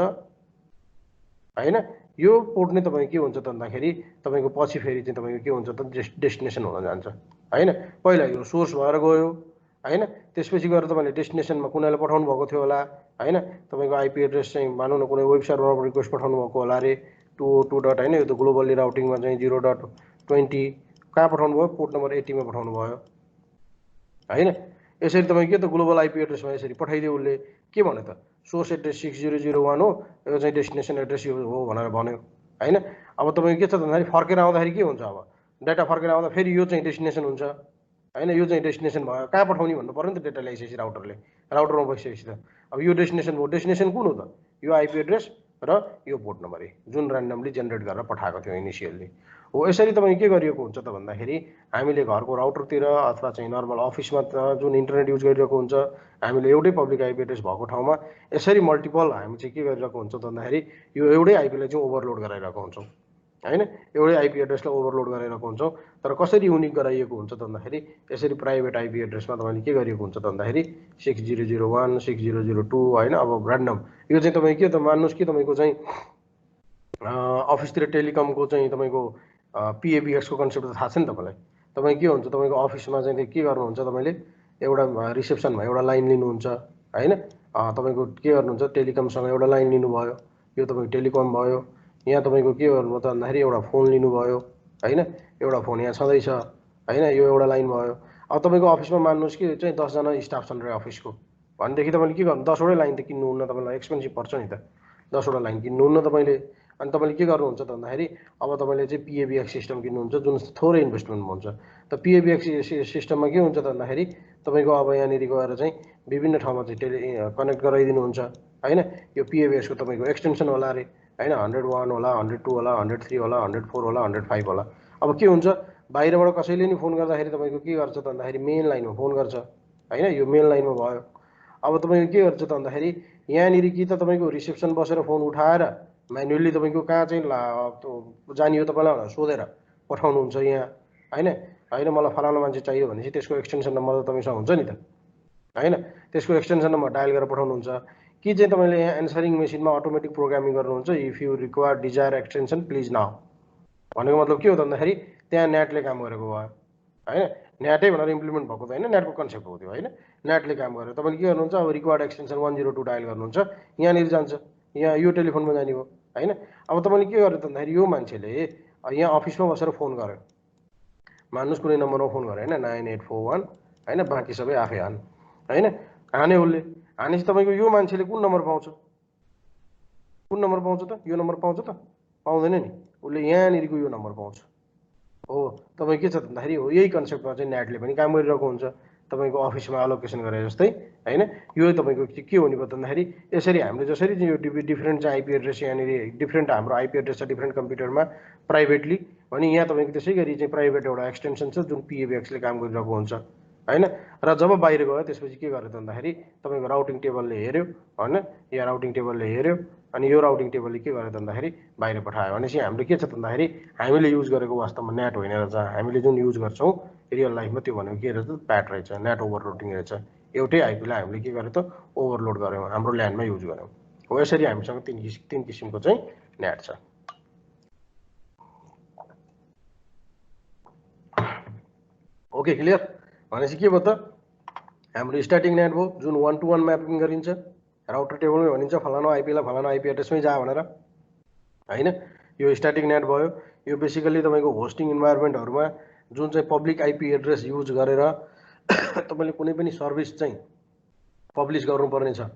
हैन। यो पोर्ट नै तपाईँ के हुन्छ त भन्दाखेरि तपाईँको पछि फेरि चाहिँ तपाईँको के हुन्छ त डेस्टिनेसन हुन जान्छ हैन। पहिला यो सोर्स भएर गयो हैन, त्यसपछि गएर तपाईँले डेस्टिनेसनमा कुनैलाई पठाउनु भएको थियो होला हैन। तपाईँको आइपी एड्रेस चाहिँ मानौँ न कुनै वेब सर्भरमा रिक्वेस्ट पठाउनु भएको होला अरे 202 डट हैन, यो त ग्लोबली राउटिङमा चाहिँ 0.20 कहाँ पठाउनु भयो, पोर्ट नम्बर 80 मा पठाउनु भयो हैन। यसरी तपाईँ के त ग्लोबल आइपी एड्रेसमा यसरी पठाइदियो, उसले के भन्यो त सोर्स एड्रेस 6001 हो, यो चाहिँ डेस्टिनेसन एड्रेस यो हो भनेर भन्यो हैन। अब तपाईँ के छ भन्दाखेरि फर्केर आउँदाखेरि के हुन्छ, अब डाटा फर्केर आउँदा फेरि यो चाहिँ डेस्टिनेसन हुन्छ हैन। यो चाहिँ डेस्टिनेसन भयो, कहाँ पठाउने भन्नु पर्यो नि त डेटा ल्याइसकेपछि राउटरमा बसिसकेपछि त अब यो डेस्टिनेसन भयो। डेस्टिनेसन कुन हो त, यो आइपी एड्रेस र यो पोर्ट नम्बर जुन ऱ्यान्डमली जेनेरेट गरेर पठाएको थियो इनिसियल्ली हो। यसरी तपाईँ के गरिएको हुन्छ त भन्दाखेरि हामीले घरको राउटरतिर अथवा चाहिँ नर्मल अफिसमा जुन इन्टरनेट युज गरिरहेको हुन्छ हामीले एउटै पब्लिक आइपी एड्रेस भएको ठाउँमा यसरी मल्टिपल हामी चाहिँ के गरिरहेको हुन्छ त भन्दाखेरि यो एउटै आइपीलाई चाहिँ ओभरलोड गराइरहेको हुन्छौँ हैन। एउटै आइपी एड्रेसलाई ओभरलोड गराइरहेको हुन्छौँ। तर कसरी युनिक गराइएको हुन्छ त भन्दाखेरि यसरी प्राइभेट आइपी एड्रेसमा तपाईँले के गरिएको हुन्छ त भन्दाखेरि 6001 6002 हैन। अब ऱ्यान्डम यो चाहिँ तपाईँ के त मान्नुहोस् कि तपाईँको चाहिँ अफिसतिर टेलिकमको चाहिँ तपाईँको पिएबिएक्सको कन्सेप्ट त थाहा छ नि तपाईँलाई। तपाईँ के हुन्छ तपाईँको अफिसमा चाहिँ के गर्नुहुन्छ, तपाईँले एउटा रिसेप्सनमा एउटा लाइन लिनुहुन्छ हैन। तपाईँको के गर्नुहुन्छ टेलिकमसँग एउटा लाइन लिनुभयो, यो तपाईँको टेलिकम भयो। यहाँ तपाईँको के गर्नु त भन्दाखेरि एउटा फोन लिनुभयो हैन, एउटा फोन यहाँ छँदैछ हैन, यो एउटा लाइन भयो। अब तपाईँको अफिसमा मान्नुहोस् कि चाहिँ 10 जना स्टाफ छन् रे अफिसको भनेदेखि तपाईँले के गर्नु 10 वटै लाइन त किन्नुहुन्न, तपाईँलाई एक्सपेन्सिभ पर्छ नि त 10 वटा लाइन किन्नुहुन्न तपाईँले। अनि तपाईँले के गर्नुहुन्छ त भन्दाखेरि अब तपाईँले चाहिँ पिएबिएक्स सिस्टम किन्नुहुन्छ जुन थोरै इन्भेस्टमेन्टमा हुन्छ। त पिएबिएक्स सिस्टममा के हुन्छ त भन्दाखेरि तपाईँको अब यहाँनिर गएर चाहिँ विभिन्न ठाउँमा चाहिँ कनेक्ट गराइदिनुहुन्छ हैन। यो पिएबिएक्सको तपाईँको एक्सटेन्सन होला अरे हैन, 101 होला, 102 होला, 103 होला, 104 होला, 105 होला। अब के हुन्छ बाहिरबाट कसैले नि फोन गर्दाखेरि तपाईँको के गर्छ त भन्दाखेरि मेन लाइनमा फोन गर्छ हैन, यो मेन लाइनमा भयो। अब तपाईँको के गर्छ त भन्दाखेरि यहाँनिर कि त तपाईँको रिसेप्सन बसेर फोन उठाएर म्यानुअली तपाईँको कहाँ चाहिँ जानियो तपाईँलाई भनेर सोधेर पठाउनुहुन्छ यहाँ हैन। होइन मलाई फलाना मान्छे चाहियो भनेपछि त्यसको एक्सटेन्सन नम्बर त तपाईँसँग हुन्छ नि त हैन, त्यसको एक्सटेन्सन नम्बर डायल गरेर पठाउनुहुन्छ कि चाहिँ तपाईँले यहाँ एन्सरिङ मेसिनमा अटोमेटिक प्रोग्रामिङ गर्नुहुन्छ if you require desire extension please now भनेको मतलब के हो त भन्दाखेरि त्यहाँ नेटले काम गरेको भयो हैन। नेटै भनेर इम्प्लिमेन्ट भएको त होइन, नेटको कन्सेप्ट हो त्यो हैन। नेटले काम गरेर तपाईँले के गर्नुहुन्छ अब रिक्वायर्ड एक्सटेन्सन 102 डायल गर्नुहुन्छ, यहाँनिर जान्छ, यहाँ यो टेलिफोनमा जाने हो हैन। अब तपाईँले के गर्यो त भन्दाखेरि यो मान्छेले यहाँ अफिसमा बसेर फोन गर्यो, मान्नुहोस् कुनै नम्बरमा फोन गर्यो होइन 9841 होइन, बाँकी सबै आफै हान् होइन, हान्यो उसले, हानेपछि तपाईँको यो मान्छेले कुन नम्बर पाउँछ, कुन नम्बर पाउँछ त, यो नम्बर पाउँछ त, पाउँदैन नि, उसले यहाँनिरको यो नम्बर पाउँछ हो। तपाईँ के छ भन्दाखेरि हो यही कन्सेप्टमा चाहिँ नेटले पनि काम गरिरहेको हुन्छ, तपाईँको अफिसमा अलोकेसन गरे जस्तै होइन। यो तपाईँको के हुने भयो भन्दाखेरि यसरी हामीले जसरी चाहिँ यो डिफ्रेन्ट चाहिँ आइपी एड्रेस यहाँनिर डिफ्रेन्ट हाम्रो आइपी एड्रेस छ डिफ्रेन्ट कम्प्युटरमा प्राइभेटली, भने यहाँ तपाईँको त्यसै गरी चाहिँ प्राइभेट एउटा एक्सटेन्सन छ जुन पिएबिएक्सले काम गरिरहेको हुन्छ होइन। र जब बाहिर गयो त्यसपछि के गर्यो त भन्दाखेरि तपाईँको राउटिङ टेबलले हेऱ्यो होइन, यहाँ राउटिङ टेबलले हेऱ्यो अनि यो राउटिङ टेबलले के गर्यो त भन्दाखेरि बाहिर पठायो। भनेपछि हाम्रो के छ त भन्दाखेरि हामीले युज गरेको वास्तवमा नेट होइन रहेछ, हामीले जुन युज गर्छौँ रियल लाइफमा त्यो भनेको के रहेछ, प्याट रहेछ, नेट ओभरलोडिङ रहेछ। एउटै आइपीलाई हामीले के गर्यो त ओभरलोड गऱ्यौँ, हाम्रो ल्यान्डमा युज गऱ्यौँ हो। यसरी हामीसँग तीन किसिमको चाहिँ नेट छ। Okay clear. भनेपछि के भयो त हाम्रो स्ट्याटिक नेट भयो जुन 1 to 1 म्यापिङ गरिन्छ, राउटर टेबलमै भनिन्छ फलानु आइपीलाई फलानु आइपी एड्रेसमै जा भनेर होइन। यो स्ट्याटिक नेट भयो। यो बेसिकली तपाईँको होस्टिङ इन्भाइरोमेन्टहरूमा जुन चाहिँ पब्लिक आइपी एड्रेस युज गरेर तपाईँले कुनै पनि सर्भिस चाहिँ पब्लिस गर्नुपर्ने छ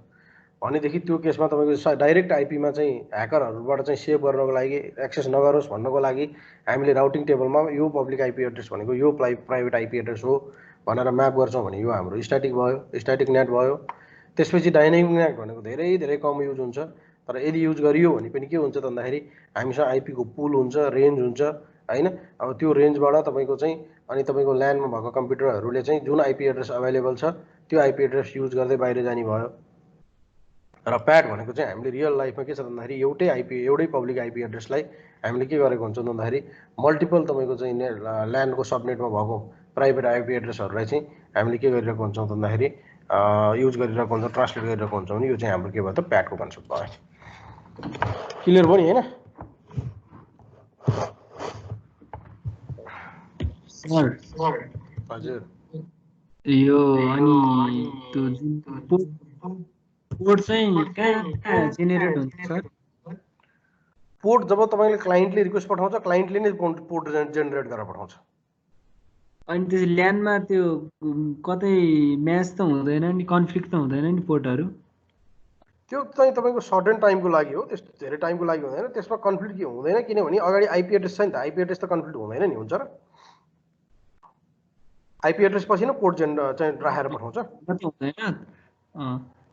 भनेदेखि त्यो केसमा तपाईँको डाइरेक्ट आइपीमा चाहिँ ह्याकरहरूबाट चाहिँ सेभ गर्नको लागि एक्सेस नगरोस् भन्नको लागि हामीले राउटिङ टेबलमा यो पब्लिक आइपी एड्रेस भनेको यो प्राइभेट आइपी एड्रेस हो भनेर म्याप गर्छौँ भने यो हाम्रो स्ट्याटिक भयो, स्ट्याटिक नेट भयो। त्यसपछि डाइनामिक नेट भनेको धेरै धेरै कम युज हुन्छ, तर यदि युज गरियो भने पनि के हुन्छ त भन्दाखेरि हामीसँग आइपीको पुल हुन्छ, रेन्ज हुन्छ होइन। अब त्यो रेन्जबाट तपाईँको चाहिँ अनि तपाईँको ल्यान्डमा भएको कम्प्युटरहरूले चाहिँ जुन आइपी एड्रेस अभाइलेबल छ त्यो आइपी एड्रेस युज गर्दै बाहिर जाने भयो। र प्याड भनेको चाहिँ हामीले रियल लाइफमा के छ भन्दाखेरि एउटै आइपी एउटै पब्लिक आइपी एड्रेसलाई हामीले के गरेको हुन्छ भन्दाखेरि मल्टिपल तपाईँको चाहिँ ल्यान्डको सबनेटमा भएको प्राइभेट आइपी एड्रेसहरूलाई चाहिँ हामीले के गरिरहेको हुन्छौँ भन्दाखेरि युज गरिरहेको हुन्छ, ट्रान्सलेट गरिरहेको हुन्छौँ भने यो चाहिँ हाम्रो के भयो त प्याडको कन्सेप्ट भयो। क्लियर भयो नि होइन सर? हजुर। यो अनि त्यो पोर्ट चाहिँ कहाँ जेनेरेट हुन्छ सर? पोर्ट जब तपाईँले क्लाइन्टले रिक्वेस्ट पठाउँछ क्लाइन्टले नै पोर्ट जेनेरेट गरेर पठाउँछ। अनि त्यो ल्यान्डमा त्यो कतै म्याच त हुँदैन नि, कन्फ्लिक्ट त हुँदैन नि पोर्टहरू? त्यो चाहिँ तपाईँको सर्टेन टाइमको लागि हो, त्यस्तो धेरै टाइमको लागि हुँदैन। त्यसमा कन्फ्लिक्ट के हुँदैन किनभने अगाडि आइपी एड्रेस छ नि त, आइपी एड्रेस त कन्फ्लिक्ट हुँदैन नि, हुन्छ र? आइपी एड्रेस पछि नै पोर्ट चाहिँ राखेर पठाउँछ, हुँदैन।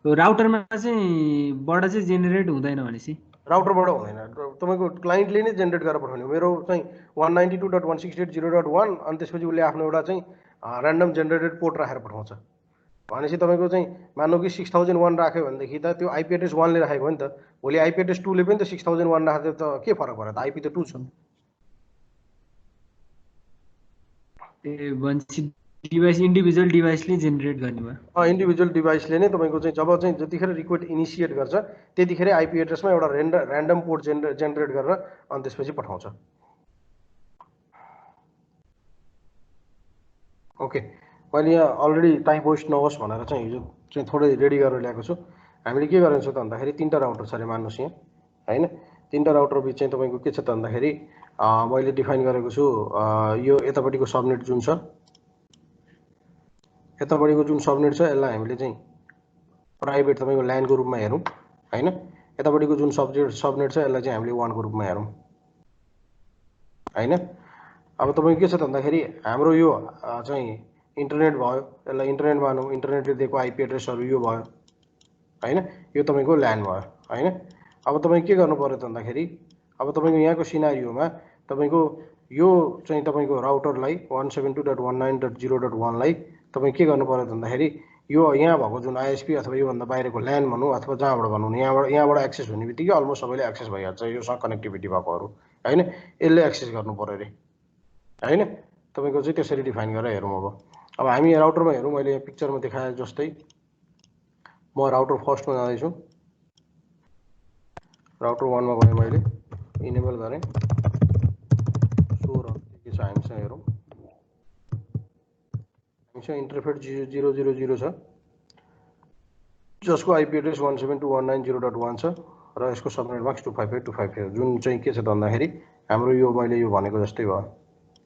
राउटरमा चाहिँ बाट चाहिँ जेनेरेट हुँदैन भनेपछि राउटरबाट हुँदैन, तपाईँको क्लाइन्टले नै जेनेरेट गरेर पठाउने हो। मेरो चाहिँ 192.168.0.1 अनि त्यसपछि उसले आफ्नो एउटा चाहिँ ऱ्यान्डम जेनेरेटेड पोर्ट राखेर पठाउँछ। भनेपछि तपाईँको चाहिँ मान्नु कि 6001 राख्यो भनेदेखि त त्यो आइपी एड्रेस 1ले राखेको हो नि त, भोलि आइपी एड्रेस 2ले पनि त 6001 राख्यो त के फरक पर्यो त, आइपी त 2 छ। ए भनेपछि डिभाइस इन्डिभिजुअल डिभाइसले जेनेरेट गर्ने भयो। इन्डिभिजुअल डिभाइसले नै तपाईँको चाहिँ जब चाहिँ जतिखेर रिक्वेस्ट इनिसिएट गर्छ त्यतिखेर आइपी एड्रेसमा एउटा ऱ्यान्डम पोर्ट जेनेरेट गरेर अनि त्यसपछि पठाउँछ। ओके, मैले यहाँ अलरेडी टाइम वेस्ट नहोस् भनेर चाहिँ हिजो चाहिँ थोरै रेडी गरेर ल्याएको छु। हामीले के गरिन्छ त भन्दाखेरि 3टा राउटर छ अरे मान्नुहोस् यहाँ होइन। 3टा राउटर बिच चाहिँ तपाईँको के छ त भन्दाखेरि मैले डिफाइन गरेको छु यो यतापट्टिको सबनेट जुन छ, यतापट्टिको जुन सबनेट छ यसलाई हामीले चाहिँ प्राइभेट तपाईँको ल्यान्डको रूपमा हेरौँ होइन। यतापट्टिको जुन सबनेट छ यसलाई चाहिँ हामीले 1को रूपमा हेरौँ होइन। अब तपाईँको के छ त भन्दाखेरि हाम्रो यो चाहिँ इन्टरनेट भयो, यसलाई इन्टरनेट मानौँ, इन्टरनेटले दिएको आइपी एड्रेसहरू यो भयो होइन, यो तपाईँको ल्यान्ड भयो होइन। अब तपाईँ के गर्नु पर्यो त भन्दाखेरि अब तपाईँको यहाँको सिनारियोमा तपाईँको यो चाहिँ तपाईँको राउटरलाई 172.19.0.1लाई तपाईँ के गर्नु पर्यो त भन्दाखेरि यो यहाँ भएको जुन आइएसपी अथवा योभन्दा बाहिरको ल्यान्ड भनौँ अथवा जहाँबाट भनौँ यहाँबाट एक्सेस हुने बित्तिकै अलमोस्ट सबैले एक्सेस भइहाल्छ योसँग कनेक्टिभिटी भएकोहरू होइन, यसले एक्सेस गर्नु पर्यो अरे होइन। तपाईँको चाहिँ त्यसरी डिफाइन गरेर हेरौँ। अब हामी राउटरमा हेरौँ, मैले यहाँ पिक्चरमा देखाए जस्तै म राउटर फर्स्टमा जाँदैछु, राउटर 1मा गएँ, मैले इनेबल गरेँ, सो र के छ हामीसँग हेरौँ, हामीसँग इन्टरफेट 000 छ जसको आइपी एड्रेस 172.19.0.1 छ र यसको सबनेट मास्क 258.255 जुन चाहिँ के छ त भन्दाखेरि हाम्रो यो मैले यो भनेको जस्तै भयो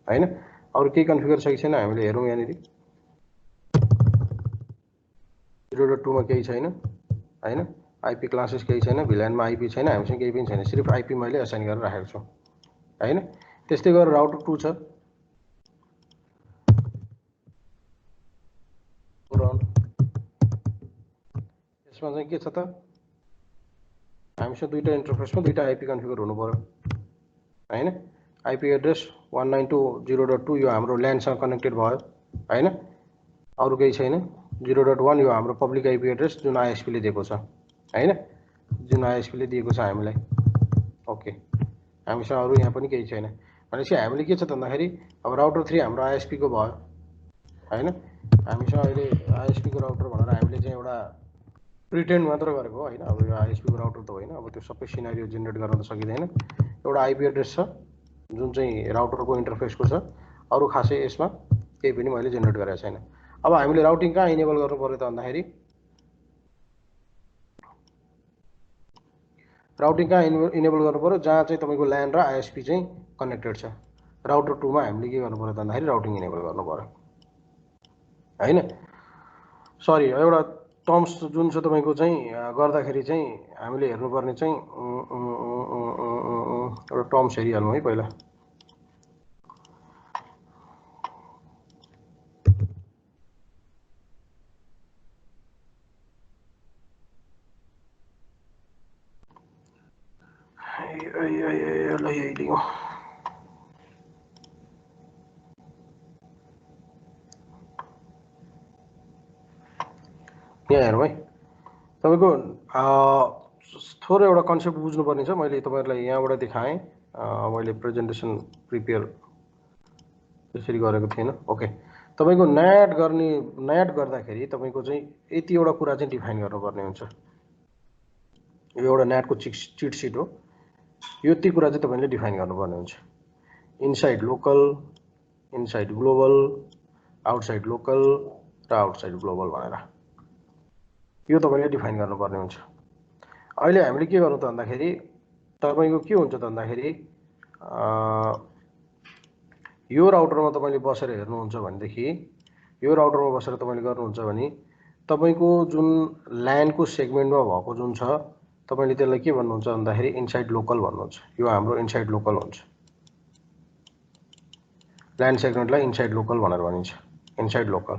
हैन। अरु केही कन्फिगर छ कि छैन हामीले हेरौँ यहाँनिर 0.2 मा केही छैन हैन, आईपी क्लासेस केही छैन, VLAN मा आईपी छैन, हामीसँग केही पनि छैन, सिर्फ आईपी मैले असाइन गरेर राखेको छु हैन। त्यस्तै गरेर राउटर 2 छ, यसमा चाहिँ के छ त हामीसँग दुईटा इन्टरफेसमा दुईटा आईपी कन्फिगर हुनु पर्यो हैन। आईपी एड्रेस 192.0.2 यो हाम्रो LAN सँग कनेक्टेड भयो हैन, अरु केही छैन। 0.1 यो हाम्रो पब्लिक आईपी एड्रेस जुन आईएसपी ले दिएको छ हैन, जुन आईएसपी ले दिएको छ हामीलाई। ओके, हामीसँग अरु यहाँ पनि केही छैन भनेपछि हामीले के छ त भन्दाखेरि अब राउटर 3 हाम्रो आईएसपी को भयो हैन। हामीसँग अहिले आईएसपी को राउटर भनेर हामीले चाहिँ एउटा प्रिटेन्ड मात्र गरेको हो हैन। अब यो आईएसपी को राउटर त होइन, अब त्यो सबै सिनारियो जेनेरेट गर्न त सकिदैन। एउटा आईपी एड्रेस छ जुन चाहिँ राउटरको इन्टरफेसको छ, अरु खासै यसमा केही पनि मैले जेनेरेट गरेको छैन। अब हामीले राउटिङ कहाँ इनेबल गर्नु पर्यो त भन्दाखेरि राउटिङ कहाँ इनेबल गर्नु पर्यो जहाँ चाहिँ तपाईको LAN र आईएसपी चाहिँ कनेक्टेड छ। राउटर 2 मा हामीले के गर्नु पर्यो त भन्दाखेरि राउटिङ इनेबल गर्नु पर्यो हैन। सरी, एउटा टर्म्स जुन छ तपाईको चाहिँ गर्दाखेरि चाहिँ हामीले हेर्नुपर्ने चाहिँ एउटा टर्म्स हेरिहालौँ है पहिला। यहाँ हेरौँ है, तपाईको थोरै एउटा कन्सेप्ट बुझ्नुपर्ने छ। मैले तपाईहरुलाई यहाँबाट देखाएँ, मैले प्रेजेन्टेसन प्रिपेयर त्यसरी गरेको थिएन। ओके, तपाईको न्याट गर्दाखेरि तपाईको चाहिँ यति एउटा कुरा चाहिँ डिफाइन गर्नुपर्ने हुन्छ। यो एउटा न्याटको चिट सिट हो, यो ती कुरा चाहिँ तपाईले डिफाइन गर्नुपर्ने हुन्छ। Inside local, inside global, outside local र आउटसाइड ग्लोबल भनेर यो तपाईले डिफाइन गर्नुपर्ने हुन्छ। अहिले हामीले के गर्नु त भन्दाखेरि तपाईको के हुन्छ त भन्दाखेरि यो राउटरमा तपाईले बसेर हेर्नुहुन्छ भनेदेखि यो राउटरमा बसेर तपाईले गर्नुहुन्छ भने तपाईको जुन LAN को सेगमेन्टमा भएको जुन छ तपाईले त्यसलाई के भन्नुहुन्छ भन्दाखेरि इनसाइड लोकल भन्नुहुन्छ। यो हाम्रो इनसाइड लोकल हुन्छ। LAN सेगमेन्टलाई इनसाइड लोकल भनेर भनिन्छ, इनसाइड लोकल।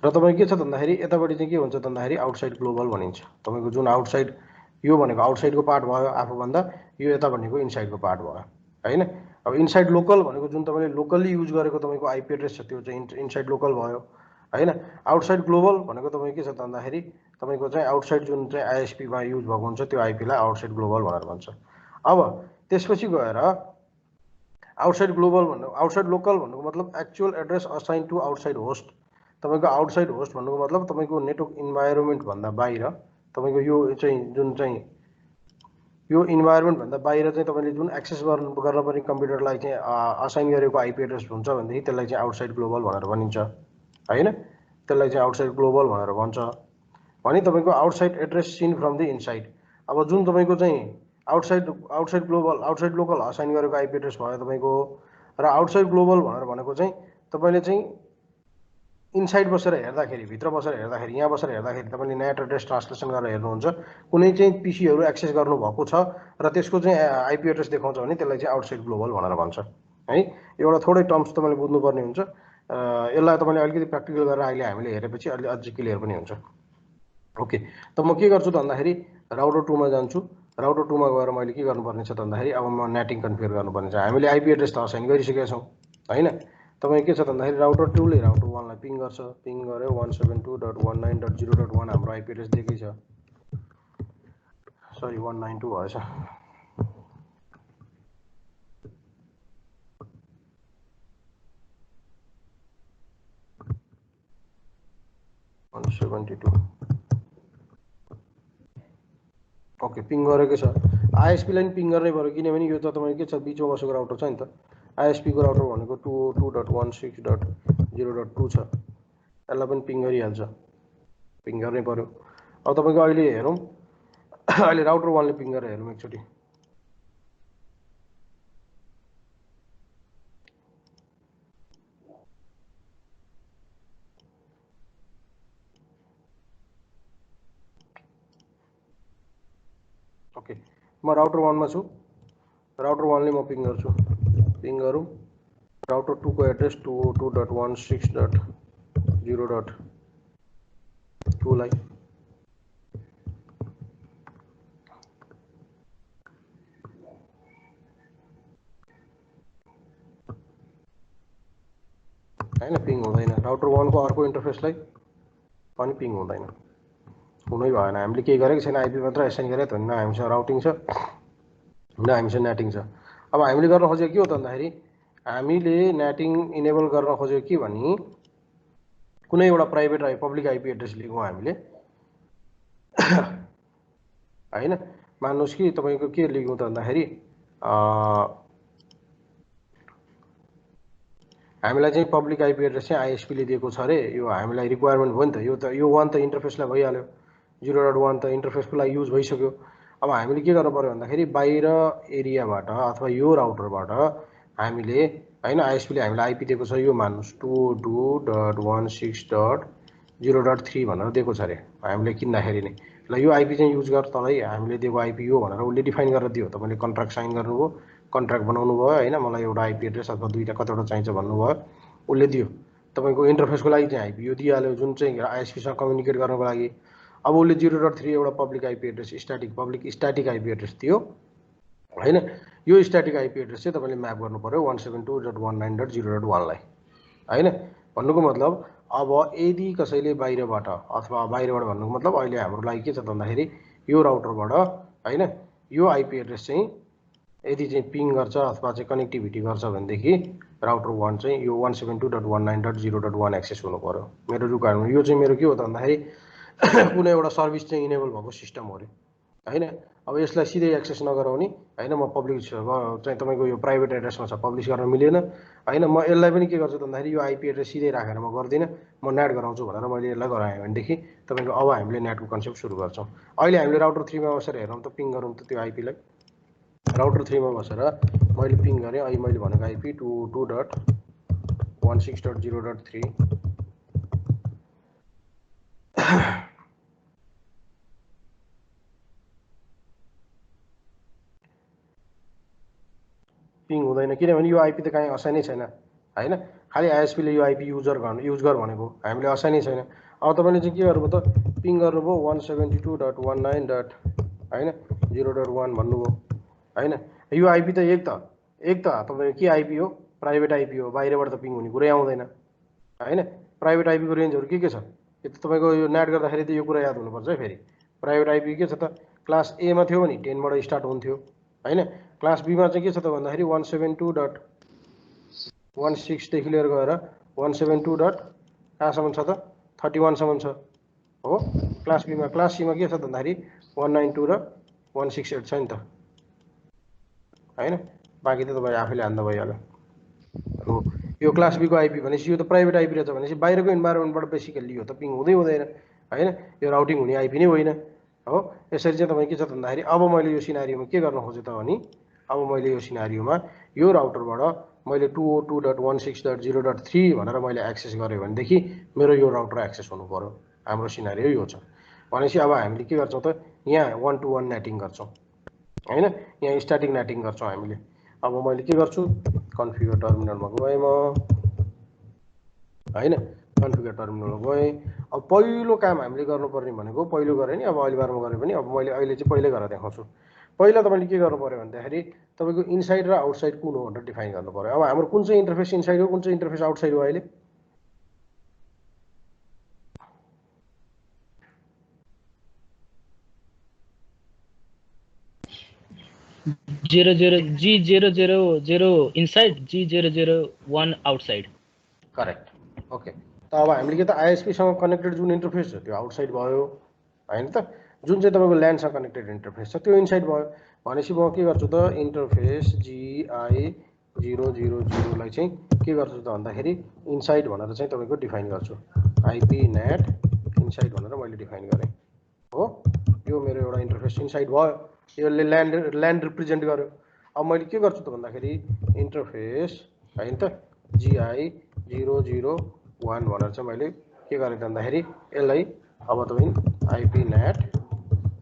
र तपाईको के छ त भन्दाखेरि यतापटि चाहिँ के हुन्छ त भन्दाखेरि आउटसाइड ग्लोबल भनिन्छ। तपाईको जुन आउटसाइड यो भनेको आउटसाइडको पार्ट भयो आफूभन्दा, यो यता भनेको इनसाइडको पार्ट भयो हैन। अब इनसाइड लोकल भनेको जुन तपाईले लोकली युज गरेको तपाईको आईपी एड्रेस छ त्यो चाहिँ इनसाइड लोकल भयो हैन। आउटसाइड ग्लोबल भनेको तपाईको के छ त भन्दाखेरि तपाईको चाहिँ आउटसाइड जुन चाहिँ आईएसपी मा युज भएको हुन्छ त्यो आईपी लाई आउटसाइड ग्लोबल भनेर भन्छ। अब त्यसपछि गएर आउटसाइड ग्लोबल भन्नु आउटसाइड लोकल भन्नुको मतलब actual address assign to outside host. तपाईको आउटसाइड होस्ट भन्नुको मतलब तपाईको नेटवर्क इन्भाइरोमेन्ट भन्दा बाहिर तपाईको यो चाहिँ जुन चाहिँ यो इन्भाइरोमेन्ट भन्दा बाहिर चाहिँ तपाईले जुन एक्सेस गर्न पर्ने कम्प्युटरलाई चाहिँ असाइन गरेको आईपी एड्रेस हुन्छ भनेदेखि त्यसलाई चाहिँ आउटसाइड ग्लोबल भनेर भनिन्छ हैन। त्यसलाई चाहिँ आउटसाइड ग्लोबल भनेर भन्छ। भने तपाईको outside address seen from the inside. अब जुन तपाईको चाहिँ outside global outside local assign गरेको आईपी एड्रेस भयो तपाईको, र आउटसाइड ग्लोबल भनेर भनेको चाहिँ तपाईले चाहिँ इनसाइड बसेर हेर्दाखेरि, भित्र बसेर हेर्दाखेरि, यहाँ बसेर हेर्दाखेरि तपाईले नेट एड्रेस ट्रान्सलेसन गरेर हेर्नुहुन्छ, कुनै चाहिँ पीसीहरु एक्सेस गर्नु भएको छ र त्यसको चाहिँ आईपी एड्रेस देखाउँछ भने त्यसलाई चाहिँ आउटसाइड ग्लोबल भनेर भन्छ है। एउटा थोरै टर्म्स तपाईले बुझ्नुपर्ने हुन्छ। यसलाई तपाईले अलिकति प्र्याक्टिकल गरेर अहिले हामीले हेरेपछि अलि अझ क्लियर पनि हुन्छ। ओके, त म के गर्छु त भन्दाखेरि राउटर 2 मा जान्छु। राउटर 2 मा गएर मैले के गर्नुपर्ने छ त भन्दाखेरि अब म नेटिङ कन्फिगर गर्नुपर्ने छ। हामीले आईपी एड्रेस त असाइन गरिसकेका छौं हैन। तपाई के छ त भन्दाखेरि राउटर 2 ले राउटर 1 लाई पिङ गर्छ। पिङ गर्यो 172.19.0.1 हाम्रो आईपी एड्रेस दिएकै छ। सरी 192 भएछ। 172 ओके, पिङ गरेको छ। आईएसपी लाई पिङ गर्नै पर्यो किनभने यो त तपाईको के छ बीचमा बसेको राउटर छ नि त। आईएसपी को राउटर भनेको 202.16.0.2 छ। यसलाई पनि पिङ गरिहाल्छ, पिङ गर्नै पर्यो। अब तपाईको अहिले हेरौं अहिले राउटर 1 ले पिङ गरेर हेरौँ एकचोटि। ओके, म राउटर 1 मा छु। राउटर 1 ले म पिङ गर्छु। पिङ गरौँ। राउटर 2 को एड्रेस 202.168.0.2 लाई हैन पिङ हुँदैन। राउटर 1 को अर्को इन्टरफेसलाई पनि पिङ हुँदैन। हुनै भएन। हामीले केही गरेको छैन, आइपी मात्र एसाइन गरेको त होइन। न हामीसँग राउटिङ छ न हामीसँग नेटिङ छ। अब हामीले गर्न खोजेको के हो त भन्दाखेरि हामीले नेटिङ इनेबल गर्न खोजेको के भनी कुनै एउटा प्राइभेट पब्लिक आइपी एड्रेस लियौँ हामीले हैन। मान्नुस् कि तपाईको के लियौँ त भन्दाखेरि हामीलाई चाहिँ पब्लिक आइपी एड्रेस चाहिँ आइएसपी ले दिएको छ अरे। यो हामीलाई रिक्वायरमेन्ट भयो नि त। यो 1 त इन्टरफेसलाई भइहाल्यो। 0.1 त इन्टरफेसको लागि युज भइसक्यो। अब हामीले के गर्नु पर्यो भन्दाखेरि बाहिर एरियाबाट अथवा यो राउटरबाट हामीले हैन आइएसपी ले हामीलाई आइपी दिएको छ यो मान्नुस् 22.16.0.3 भनेर दिएको छ अरे हामीले किन्दाखेरि नै। ल यो आइपी चाहिँ युज गर, तँलाई हामीले दिएको आइपी यो भनेर उसले डिफाइन गरेर दियो। तपाईले कन्ट्र्याक्ट साइन गर्नुभयो, कन्ट्र्याक्ट बनाउनु भयो हैन, मलाई एउटा आइपी एड्रेस अथवा दुईटा कतिवटा चाहिन्छ भन्नुभयो, उसले दियो। तपाईको इन्टरफेसको लागि चाहिँ आइपी यो दिइहाल्यो जुन चाहिँ आइएसपी सँग कम्युनिकेट गर्नको लागि। अब उसले 0.3 एउटा public IP address public static IP address दियो हैन। यो स्ट्याटिक आइपी एड्रेस चाहिँ तपाईले म्याप गर्नु पर्यो 172.19.0.1 लाई हैन। भन्नुको मतलब अब यदि कसैले बाहिरबाट अथवा बाहिरबाट भन्नुको मतलब अहिले हाम्रो लागि के छ त भन्दाखेरि यो राउटरबाट हैन यो आइपी एड्रेस चाहिँ यदि चाहिँ पिङ गर्छ अथवा चाहिँ कनेक्टिभिटी गर्छ भनेदेखि राउटर 1 चाहिँ यो 172.19.0.1 एक्सेस हुनु पर्यो। मेरो रिक्वायरमेन्ट यो चाहिँ मेरो के हो त भन्दाखेरि कुनै एउटा सर्भिस चाहिँ इनेबल भएको सिस्टम हो रे हैन। अब यसलाई सिधै एक्सेस नगराउने हैन। म पब्लिक चाहिँ तपाईको यो प्राइभेट एड्रेसमा छ, पब्लिस गर्न मिलेन हैन। म यसलाई पनि के गर्छु त भन्दाखेरि यो आइपी एड्रेस सिधै राखेर म गर्दिन, म नेट गराउँछु भनेर मैले यसलाई गराएँ भनेदेखि तपाईको अब हामीले नेटको कन्सेप्ट सुरु गर्छौँ। अहिले हामीले राउटर 3 मा बसेर हेरौँ त, पिङ गरौँ त त्यो आइपीलाई। राउटर 3 मा बसेर मैले पिङ गरेँ। अहिले मैले भनेको आइपी 22.16.0.3 पिङ हुँदैन किनभने यो आइपी त कहीँ असाइनै छैन हैन। खालि आइएसपी ले यो आइपी युज गर भनेको हामीले असाइनै छैन। अब तपाईले चाहिँ के गर्नुभयो त पिङ गर्नुभयो 172.19.0.1 भन्नुभयो हैन। यो आइपी त एक त तपाईको के आइपी हो, प्राइभेट आइपी हो, बाहिरबाट त पिङ हुने कुरै आउँदैन हैन। प्राइभेट आइपी को रेन्जहरु के छ यो त तपाईको यो नेट गर्दाखेरि त यो कुरा याद हुनुपर्छ है। फेरि प्राइभेट आइपी के छ त क्लास ए मा थियो भने 10 बाट स्टार्ट हुन्थ्यो हैन। क्लास बी मा चाहिँ के छ त भन्दाखेरि 172.16 देखि लिएर गएर 172. कहाँसम्म छ त 31 सम्म छ हो क्लास बी मा। क्लास सी मा के छ त भन्दाखेरि 192 र 168 छ नि त हैन। बाँकी त तपाईँ आफैले हान्दा भइहाल्यो हो। यो क्लास बी को आइपी भनेपछि यो त प्राइभेट आइपी रहेछ भनेपछि बाहिरको इन्भाइरोमेन्टबाट बेसिकली यो त पिङ हुँदैन हैन। यो राउटिङ हुने आइपी नै होइन हो। यसरी चाहिँ तपाईँ के छ त भन्दाखेरि अब मैले यो सिनारियोमा के गर्न खोजेँ त भने अब मैले यो सिनारियोमा यो राउटरबाट मैले 202.16.0.3 भनेर मैले एक्सेस गरेँ भनेदेखि मेरो यो राउटर एक्सेस हुनु पर्यो। हाम्रो सिनारियो यो छ भनेपछि अब हामीले के गर्छौँ त यहाँ 1-to-1 नेटिङ गर्छौँ हैन। यहाँ स्ट्याटिक नेटिङ गर्छौँ हामीले। अब मैले के गर्छु कन्फिगर टर्मिनलमा गएँ म हैन। कन्फिगर टर्मिनलमा गएँ। अब पहिलो काम हामीले गर्नुपर्ने भनेको पहिलो गरेँ नि, अब अहिले बारमा गरेँ पनि अब मैले अहिले चाहिँ पहिल्यै गरेर देखाउँछु। पहिला तपाईले के गर्नु पर्यो भन्दाखेरि तपाईको इनसाइड र आउटसाइड कुन हो भनेर डिफाइन गर्नु पर्यो। अब हाम्रो कुन चाहिँ इन्टरफेस इनसाइड हो, कुन चाहिँ इन्टरफेस आउटसाइड हो अहिले 000 inside, G001 outside. Correct okay. त अब हामीले के त आइएसपी सँग कनेक्टेड जुन इन्टरफेस छ त्यो आउटसाइड भयो हैन त। जुन चाहिँ तपाईको ल्यान्ड सँग कनेक्टेड इन्टरफेस छ त्यो इनसाइड भयो भनेपछि म के गर्छु त इन्टरफेस GI000 लाई चाहिँ के गर्छु त भन्दाखेरि इनसाइड भनेर चाहिँ तपाईको डिफाइन गर्छु। आइपी नेट इनसाइड भनेर मैले डिफाइन गरेँ हो। यो मेरो एउटा इन्टरफेस इनसाइड भयो, यसले ल्यान्ड रिप्रेजेन्ट गर्यो। अब मैले के गर्छु त भन्दाखेरि इन्टरफेस हैन त GI001 भनेर चाहिँ मैले के गरेँ त भन्दाखेरि यसलाई अब तपाईँ आइपी नेट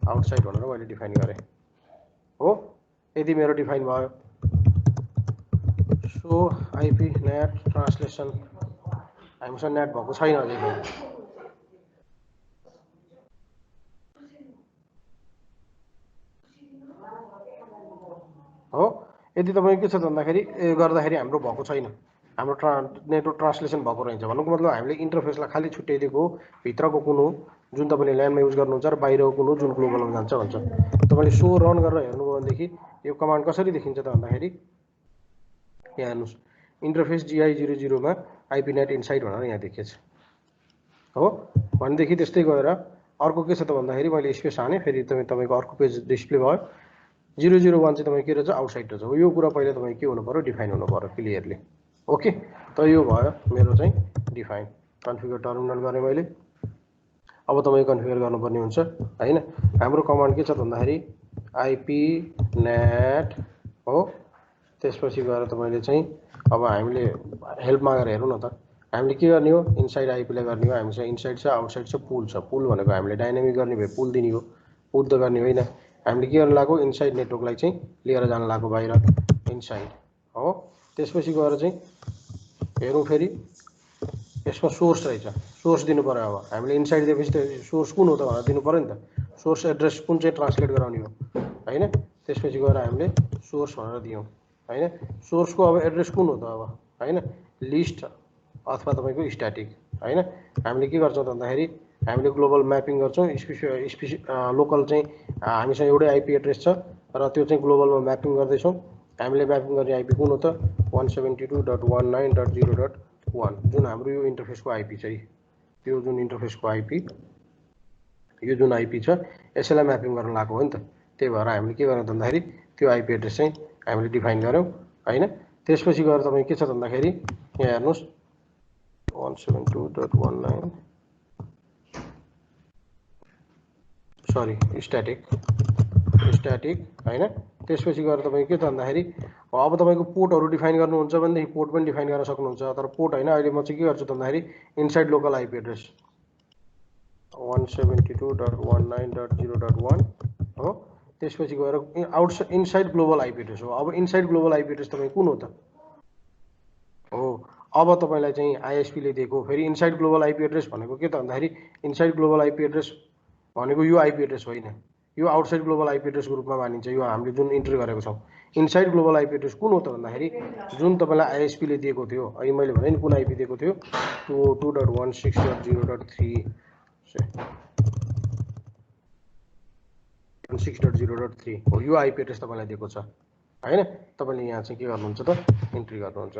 आउटसाइड भनेर मैले डिफाइन गरेँ हो। यदि मेरो डिफाइन भयो। सो आइपी नेट ट्रान्सलेसन हामीसँग नेट भएको छैन अझै पनि। हो यदि तपाईँ के छ भन्दाखेरि गर्दाखेरि हाम्रो भएको छैन, हाम्रो नेटवर्क ट्रान्सलेसन भएको रहेछ। भन्नुको मतलब हामीले इन्टरफेसलाई खालि छुट्याइदिएको हो, भित्रको कुन हो जुन तपाईँले ल्यान्डमा युज गर्नुहुन्छ र बाहिरको कुन हो जुन ग्लोबलमा जान्छ भन्छ। तपाईँले सो रन गरेर हेर्नुभयो भनेदेखि यो कमान्ड कसरी देखिन्छ त भन्दाखेरि यहाँ हेर्नुहोस् इन्टरफेस GI00 मा आइपी नेट इनसाइड भनेर यहाँ देखिएछ हो। भनेदेखि त्यस्तै गएर अर्को के छ त भन्दाखेरि मैले स्पेस हाने, फेरि तपाईँको अर्को पेज डिस्प्ले भयो। 001 चाहिँ तपाईँ के रहेछ आउटसाइड रहेछ। यो कुरा पहिला तपाईँ के हुनु पर्यो डिफाइन हुनु पर्यो क्लियरली। ओके त यो भयो मेरो चाहिँ डिफाइन। कन्फिगर टर्मिनल गरेँ मैले। अब तपाईँ कन्फिगर गर्नुपर्ने हुन्छ हैन। हाम्रो कमान्ड के छ भन्दाखेरि आइपी नेट हो। त्यसपछि गएर तपाईँले चाहिँ अब हामीले हेल्प मागेर हेरौँ न त हामीले के गर्ने हो। इनसाइड आइपीलाई गर्ने हो। हामीसँग इनसाइड छ आउटसाइड छ पुल छ। पुल भनेको हामीले डाइनामिक गर्ने भए पुल दिने हो, पुल त गर्ने होइन। हामीले के गर्न लागो इनसाइड नेटवर्कलाई चाहिँ लिएर जान लागो बाहिर इनसाइड हो। त्यसपछि गएर चाहिँ हेरौँ फेरि यसमा सोर्स रहेछ, सोर्स दिनु पर्यो। अब हामीले इनसाइड दिएपछि त सोर्स कुन हो त भनेर दिनु पर्यो नि त। सोर्स एड्रेस कुन चाहिँ ट्रान्सलेट गराउने हो हैन। त्यसपछि गएर हामीले सोर्स भनेर दियौँ हैन। सोर्सको अब एड्रेस कुन हो त अब हैन, लिस्ट अथवा तपाईँको स्ट्याटिक हैन। हामीले के गर्छौँ भन्दाखेरि हामीले ग्लोबल म्यापिङ गर्छौँ। लोकल चाहिँ हामीसँग एउटै आइपी एड्रेस छ र त्यो चाहिँ ग्लोबलमा म्यापिङ गर्दैछौँ। हामीले म्यापिङ गर्ने आइपी कुन हो त 172.19.0.1 जुन हाम्रो यो इन्टरफेसको आइपी छ। यो जुन इन्टरफेसको आइपी यो जुन आइपी छ यसैलाई म्यापिङ गर्न लागेको हो नि त। त्यही भएर हामीले के गर्नु भन्दाखेरि त्यो आइपी एड्रेस चाहिँ हामीले डिफाइन गऱ्यौँ हैन। त्यसपछि गएर तपाईँ के छ भन्दाखेरि यहाँ हेर्नुहोस् 172.19 सरी स्ट्याटिक हैन। त्यसपछि गएर तपाईँ के छ भन्दाखेरि अब तपाईँको पोर्टहरू डिफाइन गर्नुहुन्छ भनेदेखि पोर्ट पनि डिफाइन गर्न सक्नुहुन्छ। तर पोर्ट होइन, अहिले म चाहिँ के गर्छु भन्दाखेरि इनसाइड लोकल आइपी एड्रेस 172.19.0.1 हो। त्यसपछि गएर इनसाइड ग्लोबल आइपी एड्रेस हो। अब इनसाइड ग्लोबल आइपी एड्रेस तपाईँ कुन हो त हो। अब तपाईँलाई चाहिँ आइएसपीले दिएको फेरि इनसाइड ग्लोबल आइपी एड्रेस भनेको के त भन्दाखेरि इनसाइड ग्लोबल आइपी एड्रेस भनेको यो आइपी एड्रेस होइन, यो आउटसाइड ग्लोबल आइपी एड्रेसको रूपमा मानिन्छ। यो हामीले जुन इन्ट्री गरेको छौँ इनसाइड ग्लोबल आइपी एड्रेस कुन हो त भन्दाखेरि जुन तपाईँलाई आइएसपीले दिएको थियो। अहिले मैले भने नि कुन आइपी दिएको थियो 202.16.0.3 हो। यो आइपी एड्रेस तपाईँलाई दिएको छ हैन। तपाईँले यहाँ चाहिँ के गर्नुहुन्छ त इन्ट्री गर्नुहुन्छ।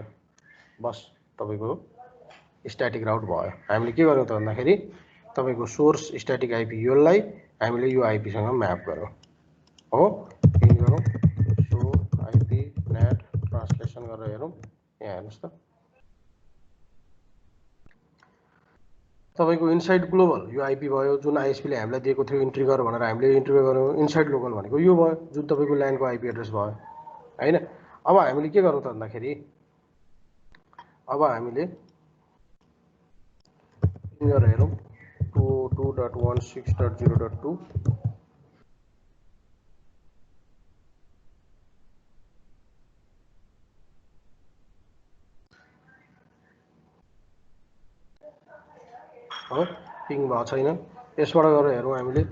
बस तपाईँको स्ट्याटिक राउट भयो। हामीले के गर्यौँ त भन्दाखेरि तपाईँको सोर्स स्ट्याटिक आइपी योलाई हामीले यो आइपीसँग म्याप गरौँ हो। इन गरौँ सो आइपी नेट ट्रान्सलेसन गरेर हेरौँ। यहाँ हेर्नुहोस् त तपाईँको इनसाइड ग्लोबल यो आइपी भयो जुन आइएसपीले हामीलाई दिएको थियो इन्ट्री गर भनेर हामीले इन्ट्री गऱ्यौँ। इनसाइड लोकल भनेको यो भयो जुन तपाईँको ल्यान्डको आइपी एड्रेस भयो हैन। अब हामीले के गरौँ त भन्दाखेरि अब हामीले गरेर हेरौँ 202.16.0.2 हो। पिङ भएको छैन। यसबाट गएर हेरौँ हामीले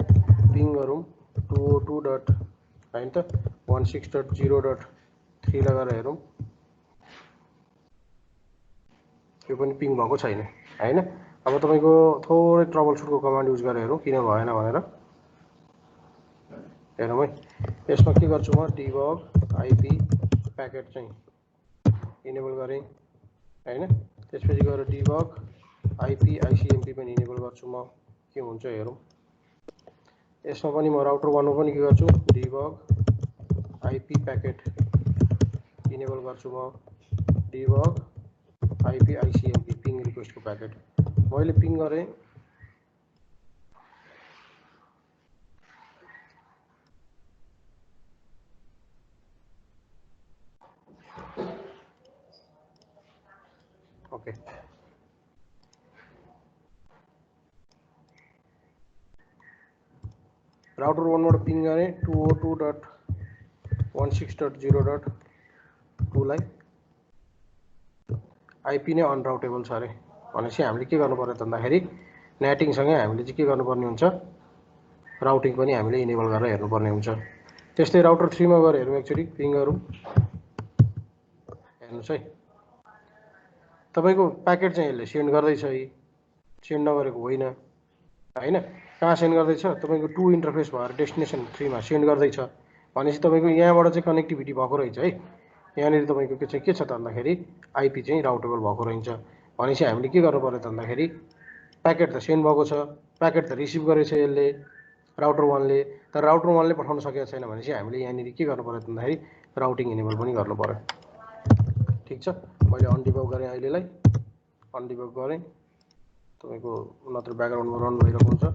पिङ गरौँ 202.16.0.3 लगाएर हेरौँ। यो पनि पिङ भएको छैन हैन। अब तपाईँको थोरै ट्रबल सुटको कमान्ड युज गरेर हेरौँ किन भएन भनेर हेरौँ है। यसमा के गर्छु म डिबग आइपी प्याकेट चाहिँ इनेबल गरेँ हैन। त्यसपछि गएर डिबग आइपी आइसिएमपी पनि इनेबल गर्छु म, के हुन्छ हेरौँ। यसमा पनि म राउटर 1 मा पनि के गर्छु डिबग आइपी प्याकेट इनेबल गर्छु म, डिबग आइपी आइसिएमपी पिङ रिक्वेस्टको प्याकेट मैले पिङ गरेँ ओके राउटर 1 बाट पिङ गरे 202.16.0.2 लाई आईपी नै अनराउटेबल छ अरे भनेपछि हामीले के गर्नु पर्यो भन्दाखेरि नेटिङ सँगै हामीले चाहिँ के गर्नुपर्ने हुन्छ राउटिङ पनि हामीले इनेबल गरेर हेर्नुपर्ने हुन्छ त्यस्तै राउटर 3 मा गएर हेरौँ एकचोटी पिङ गरौँ हेर्नुस् है तपाईको प्याकेट चाहिँ यसले सेन्ड गर्दैछ है सेन्ड नगरेको होइन हैन कहाँ सेन्ड गर्दैछ तपाईको 2 इन्टरफेस भएर डेस्टिनेसन 3 मा सेन्ड गर्दैछ भनेपछि तपाईको यहाँबाट चाहिँ कनेक्टिभिटी भएको रहेछ है यहाँनिर तपाईको के छ त भन्दाखेरि आईपी चाहिँ राउटेबल भएको रहन्छ भनेपछि हामीले के गर्नु पर्यो त भन्दाखेरि प्याकेट त सेन्ड भएको छ प्याकेट त रिसिभ गरेछ यसले राउटर 1 ले तर राउटर 1 ले पठाउन सकेको छैन भनेपछि हामीले यहाँनिर के गर्नु पर्यो त भन्दाखेरि राउटिङ इनेबल पनि गर्नु पर्यो ठीक छ मैले अनडिबग गरे अहिलेलाई अनडिबग गरे तपाईको नत्र ब्याकग्राउन्डमा रन भइरहेको हुन्छ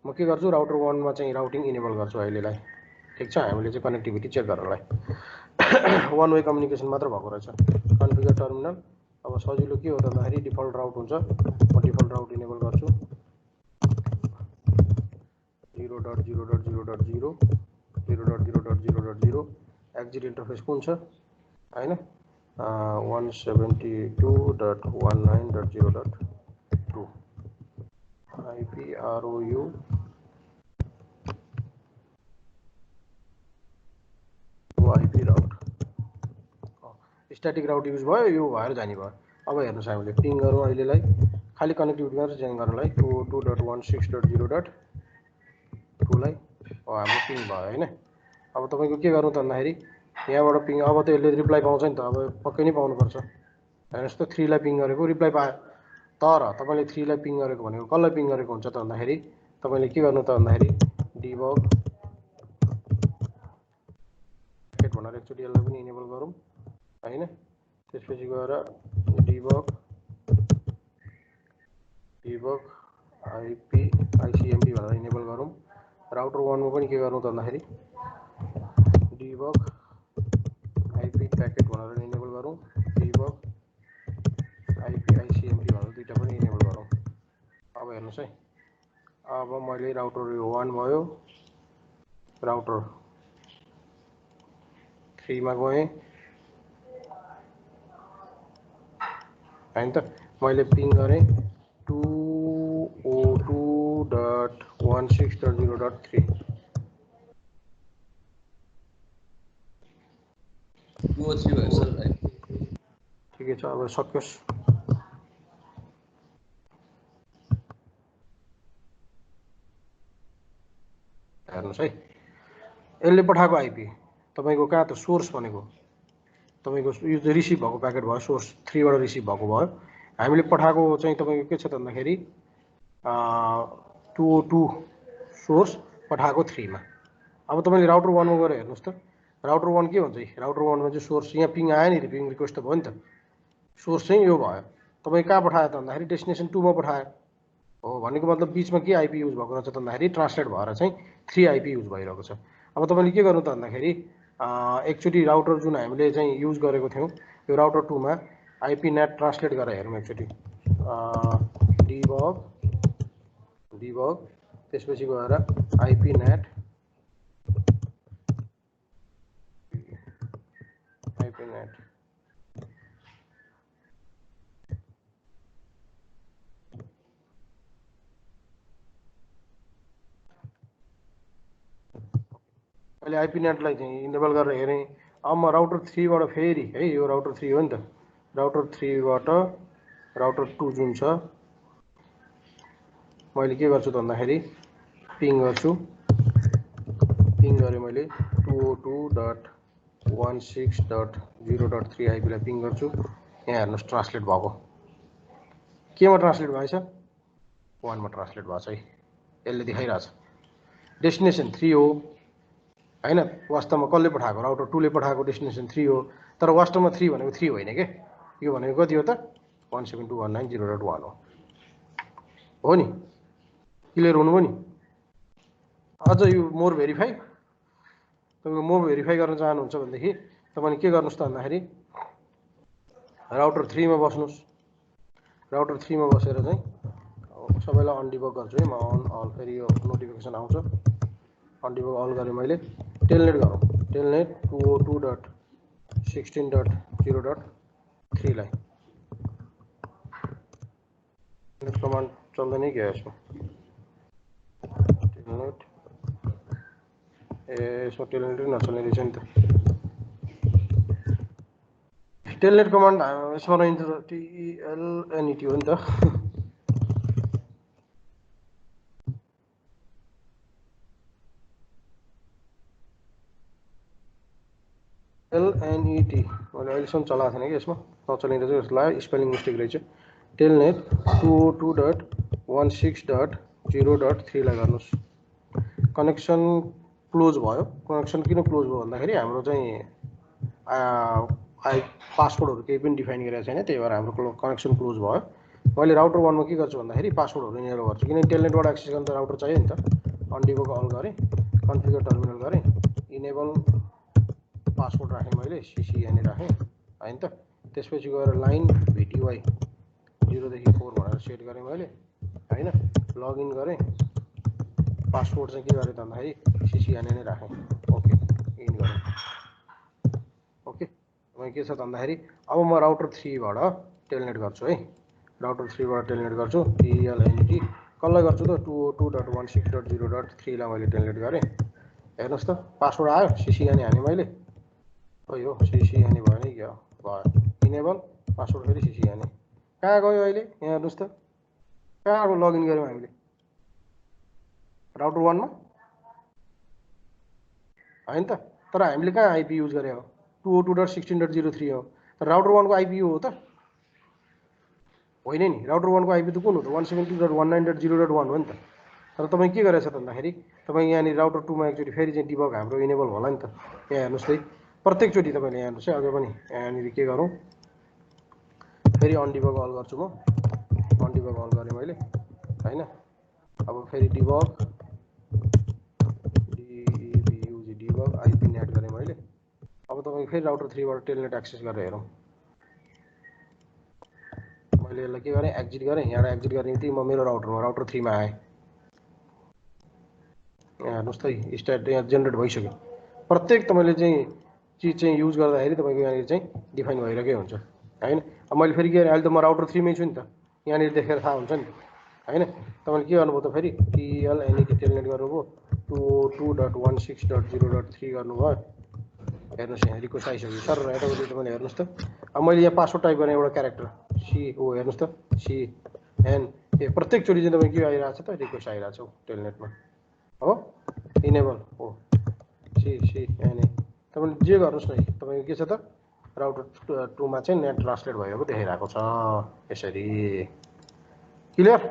म के गर्छु राउटर 1 मा चाहिँ राउटिङ इनेबल गर्छु अहिलेलाई ठीक छ हामीले चाहिँ कनेक्टिभिटी चेक गर्नलाई वन वे कम्युनिकेसन मात्र भएको रहेछ कन्फिगर टर्मिनल अब सजिलो के हो त भन्दाखेरि डिफल्ट राउट हुन्छ म डिफल्ट राउट इनेबल गर्छु 0.0.0.0 0.0.0.0 एक्जिट इन्टरफेस कुन छ हैन 172.19.0.2 IP ROU IP राउट स्ट्याटिक राउट युज भयो यो भएर जाने भयो अब हेर्नुस् हामीले पिङ गरौँ अहिलेलाई खाली कनेक्टिभिटी मात्र चेन्ज गर्नलाई 2.1.6.0.2 लाई हाम्रो पिङ भयो हैन अब तपाईको के गर्नु त भन्दाखेरि यहाँबाट पिङ अब त यसले रिप्लाई पाउँछ नि त अब पक्कै नै पाउनु पर्छ हेर्नुस् त 3 लाई पिङ गरेको रिप्लाई पायो तर तपाईले 3 लाई पिङ गरेको भनेको कसलाई पिङ गरेको हुन्छ त भन्दाखेरि तपाईले के गर्नु त भन्दाखेरि डिबग प्याकेट भनेर एकचोटी यसलाई पनि इनेबल गरौँ हैन त्यसपछि गएर डिबग आईपी आईसीएमपी भनेर इनेबल गरौँ राउटर 1 मा पनि के गर्नु त भन्दाखेरि डिबग आईपी प्याकेट भनेर इनेबल गरौँ डिबग आईपी आईसीएमपी भनेर दुईटा पनि इनेबल गरौँ अब हेर्नुस् है अब मैले राउटर 1 भयो राउटर 3 मा गएँ हैन त मैले पिङ गरे 202.16.0.3 ठिकै छ अब सक्योस् हेर्नुस् है यसले पठाएको आईपी तपाईको कहाँ त सोर्स भनेको तपाईको यो चाहिँ रिसिभ भएको प्याकेट भयो सोर्स 3 बाट रिसिभ भएको भयो हामीले पठाएको चाहिँ तपाईको के छ त भन्दाखेरि 202 सोर्स पठाएको 3 मा अब तपाईले राउटर 1 मा गएर हेर्नुस् त राउटर 1 के हुन्छ राउटर 1 मा चाहिँ सोर्स यहाँ पिङ आयो नि पिङ रिक्वेस्ट त भयो नि त सोर्स चाहिँ यो भयो तपाई कहाँ पठायो त भन्दाखेरि डेस्टिनेसन 2 मा पठायो हो भनेको मतलब बीचमा के आईपी युज भएको रहेछ त भन्दाखेरि ट्रान्सलेट भएर चाहिँ 3 आईपी युज भइरहेको छ अब तपाईले के गर्नु त भन्दाखेरि एकचोटी राउटर जुन हामीले चाहिँ युज गरेको थियौं यो राउटर 2 मा आईपी नेट ट्रान्सलेट गरेर हेरौँ एकचोटी डिबग त्यसपछि गएर आईपी नेट अहिले आईपी नेटलाई चाहिँ इनेबल गरेर हेरेँ अब म राउटर 3 बाट फेरि है यो राउटर 3 हो नि त राउटर 3 बाट राउटर 2 जुन छ मैले के गर्छु त भन्दाखेरि पिङ गर्छु पिङ गरे मैले 202.16.0.3 आईपी लाई पिङ गर्छु यहाँ हेर्नुस् ट्रान्सलेट भएको केमा ट्रान्सलेट भएछ 1 मा ट्रान्सलेट भएको छ है यसले देखाइरहेछ डेस्टिनेसन 3 हो हैन वास्तवमा कसले पठाएको राउटर 2 ले पठाएको डेस्टिनेसन 3 हो तर वास्तवमा 3 भनेको 3 होइन के यो भनेको कति हो त 172.190.1 हो नि क्लियर हुनुभयो नि अझ यो मोर भेरिफाई तपाईले मोर भेरिफाई गर्न चाहनुहुन्छ भनेदेखि तपाईले के गर्नुस् त भन्दाखेरि राउटर 3 मा बस्नुस् राउटर 3 मा बसेर चाहिँ सबैलाई अनडिबग गर्छु है म अन अल फेरि यो नोटिफिकेसन आउँछ अनडिबग अल गरे मैले टेलनेट गरौँ टेलनेट 202.16.0.3 लाई टेलनेट कमान्ड चल्दै नै गयो यसमा टेलनेट यसमा टेलनेट नचल्ने रहेछ नि त टेलनेट कमान्ड यसमा रहन्छ TLNET हो नि त LNET मैले अहिलेसम्म चलाएको थिएन कि यसमा नचल्ने रहेछ जस्तो लाग्यो स्पेलिङ मिस्टेक रहेछ टेलनेट 202.16.0.3 लाई गर्नुहोस् कनेक्सन क्लोज भयो कनेक्सन किन क्लोज भयो भन्दाखेरि हाम्रो चाहिँ पासवर्डहरु केही पनि डिफाइन गरेको छैन त्यही भएर हाम्रो कनेक्सन क्लोज भयो मैले राउटर 1 मा के गर्छु भन्दाखेरि पासवर्डहरु इनेबल गर्छु किनभने टेलनेटबाट एक्सेस गर्न त राउटर चाहियो नि त अनडिबग अल गरे कन्फिगर टर्मिनल गरे इनेबल पासवर्ड राखेँ मैले CCNA राखेँ हैन त त्यसपछि गएर लाइन VTY 0 देखि 4 भनेर सेट गरेँ मैले हैन लगइन गरेँ पासवर्ड चाहिँ के गरेँ त भन्दाखेरि CCNA नै राखेँ ओके इन गरेँ ओके तपाईँ के छ त भन्दाखेरि अब म राउटर 3 बाट टेलनेट गर्छु है राउटर 3 बाट टेलनेट गर्छु TLNET कसलाई गर्छु त 202.16.0.3 लाई मैले टेलनेट गरेँ हेर्नुस् त पासवर्ड आयो CCNA हाने मैले यो CCNA भयो नि क्या भयो इनेबल पासवर्ड फेरि CCNA कहाँ गयो अहिले यहाँ हेर्नुस् त कहाँ लगइन गर्यौं हामीले राउटर 1 मा हैन त तर हामीले कहाँ आईपी युज गरे हो 202.16.0.3 हो तर राउटर 1 को आईपी हो त होइन नि राउटर 1 को आईपी त कुन हो त 172.192.0.1 हो नि त तर तपाई के गरेछ त भन्दाखेरि तपाई यहाँ नि राउटर 2 मा एकचोटी फेरि चाहिँ डिबग हाम्रो इनेबल होला नि त यहाँ हेर्नुस् है प्रत्येक चोटी तपाईले यहाँ हेर्नुस् है अझै पनि यहाँ नि के गरौँ फेरि अनडिबग अल गर्छु म अनडिबग अल गरे मैले हैन अब फेरि डिबग डिबग आईपी नेट गरे मैले अब तपाईको फेरि राउटर 3 बाट टेलनेट एक्सेस गरेर हेरौँ मैले यसलाई के गरे एक्जिट गरे यहाँबाट एक्जिट गर्ने बित्तिकै म मेरो राउटर 3 मा आए यहाँ हेर्नुस् त स्टेट यहाँ जेनेरेट भइसक्यो प्रत्येक तपाईले चाहिँ चीज चाहिँ युज गर्दाखेरि तपाईको यहाँ चाहिँ डिफाइन भइरहेकै हुन्छ हैन अब मैले फेरि के गरे अहिले त म राउटर 3 मै छु नि त यहाँ नि देखेर थाहा हुन्छ नि हैन तपाईले के गर्नुभयो त फेरि TLNET टेलनेट गर्नुभयो 202.16.0.3 गर्नुभयो हेर्नुस् यहाँ रिक्वेस्ट आइसक्यो सर यताउति तपाईले हेर्नुस् त अब मैले यहाँ पासवर्ड टाइप गर्ने एउटा क्यारेक्टर CO हेर्नुस् त CN ए प्रत्येक चोटी चाहिँ तपाईँ के आइरहेछ त रिक्वेस्ट आइरहेछ टेलनेटमा हो इनेबल हो CCNA तपाईले जे गर्नुस् न तपाईको के छ त राउटर 2 मा चाहिँ नेट ट्रान्सलेट भएको देखाइरहेको छ यसरी क्लियर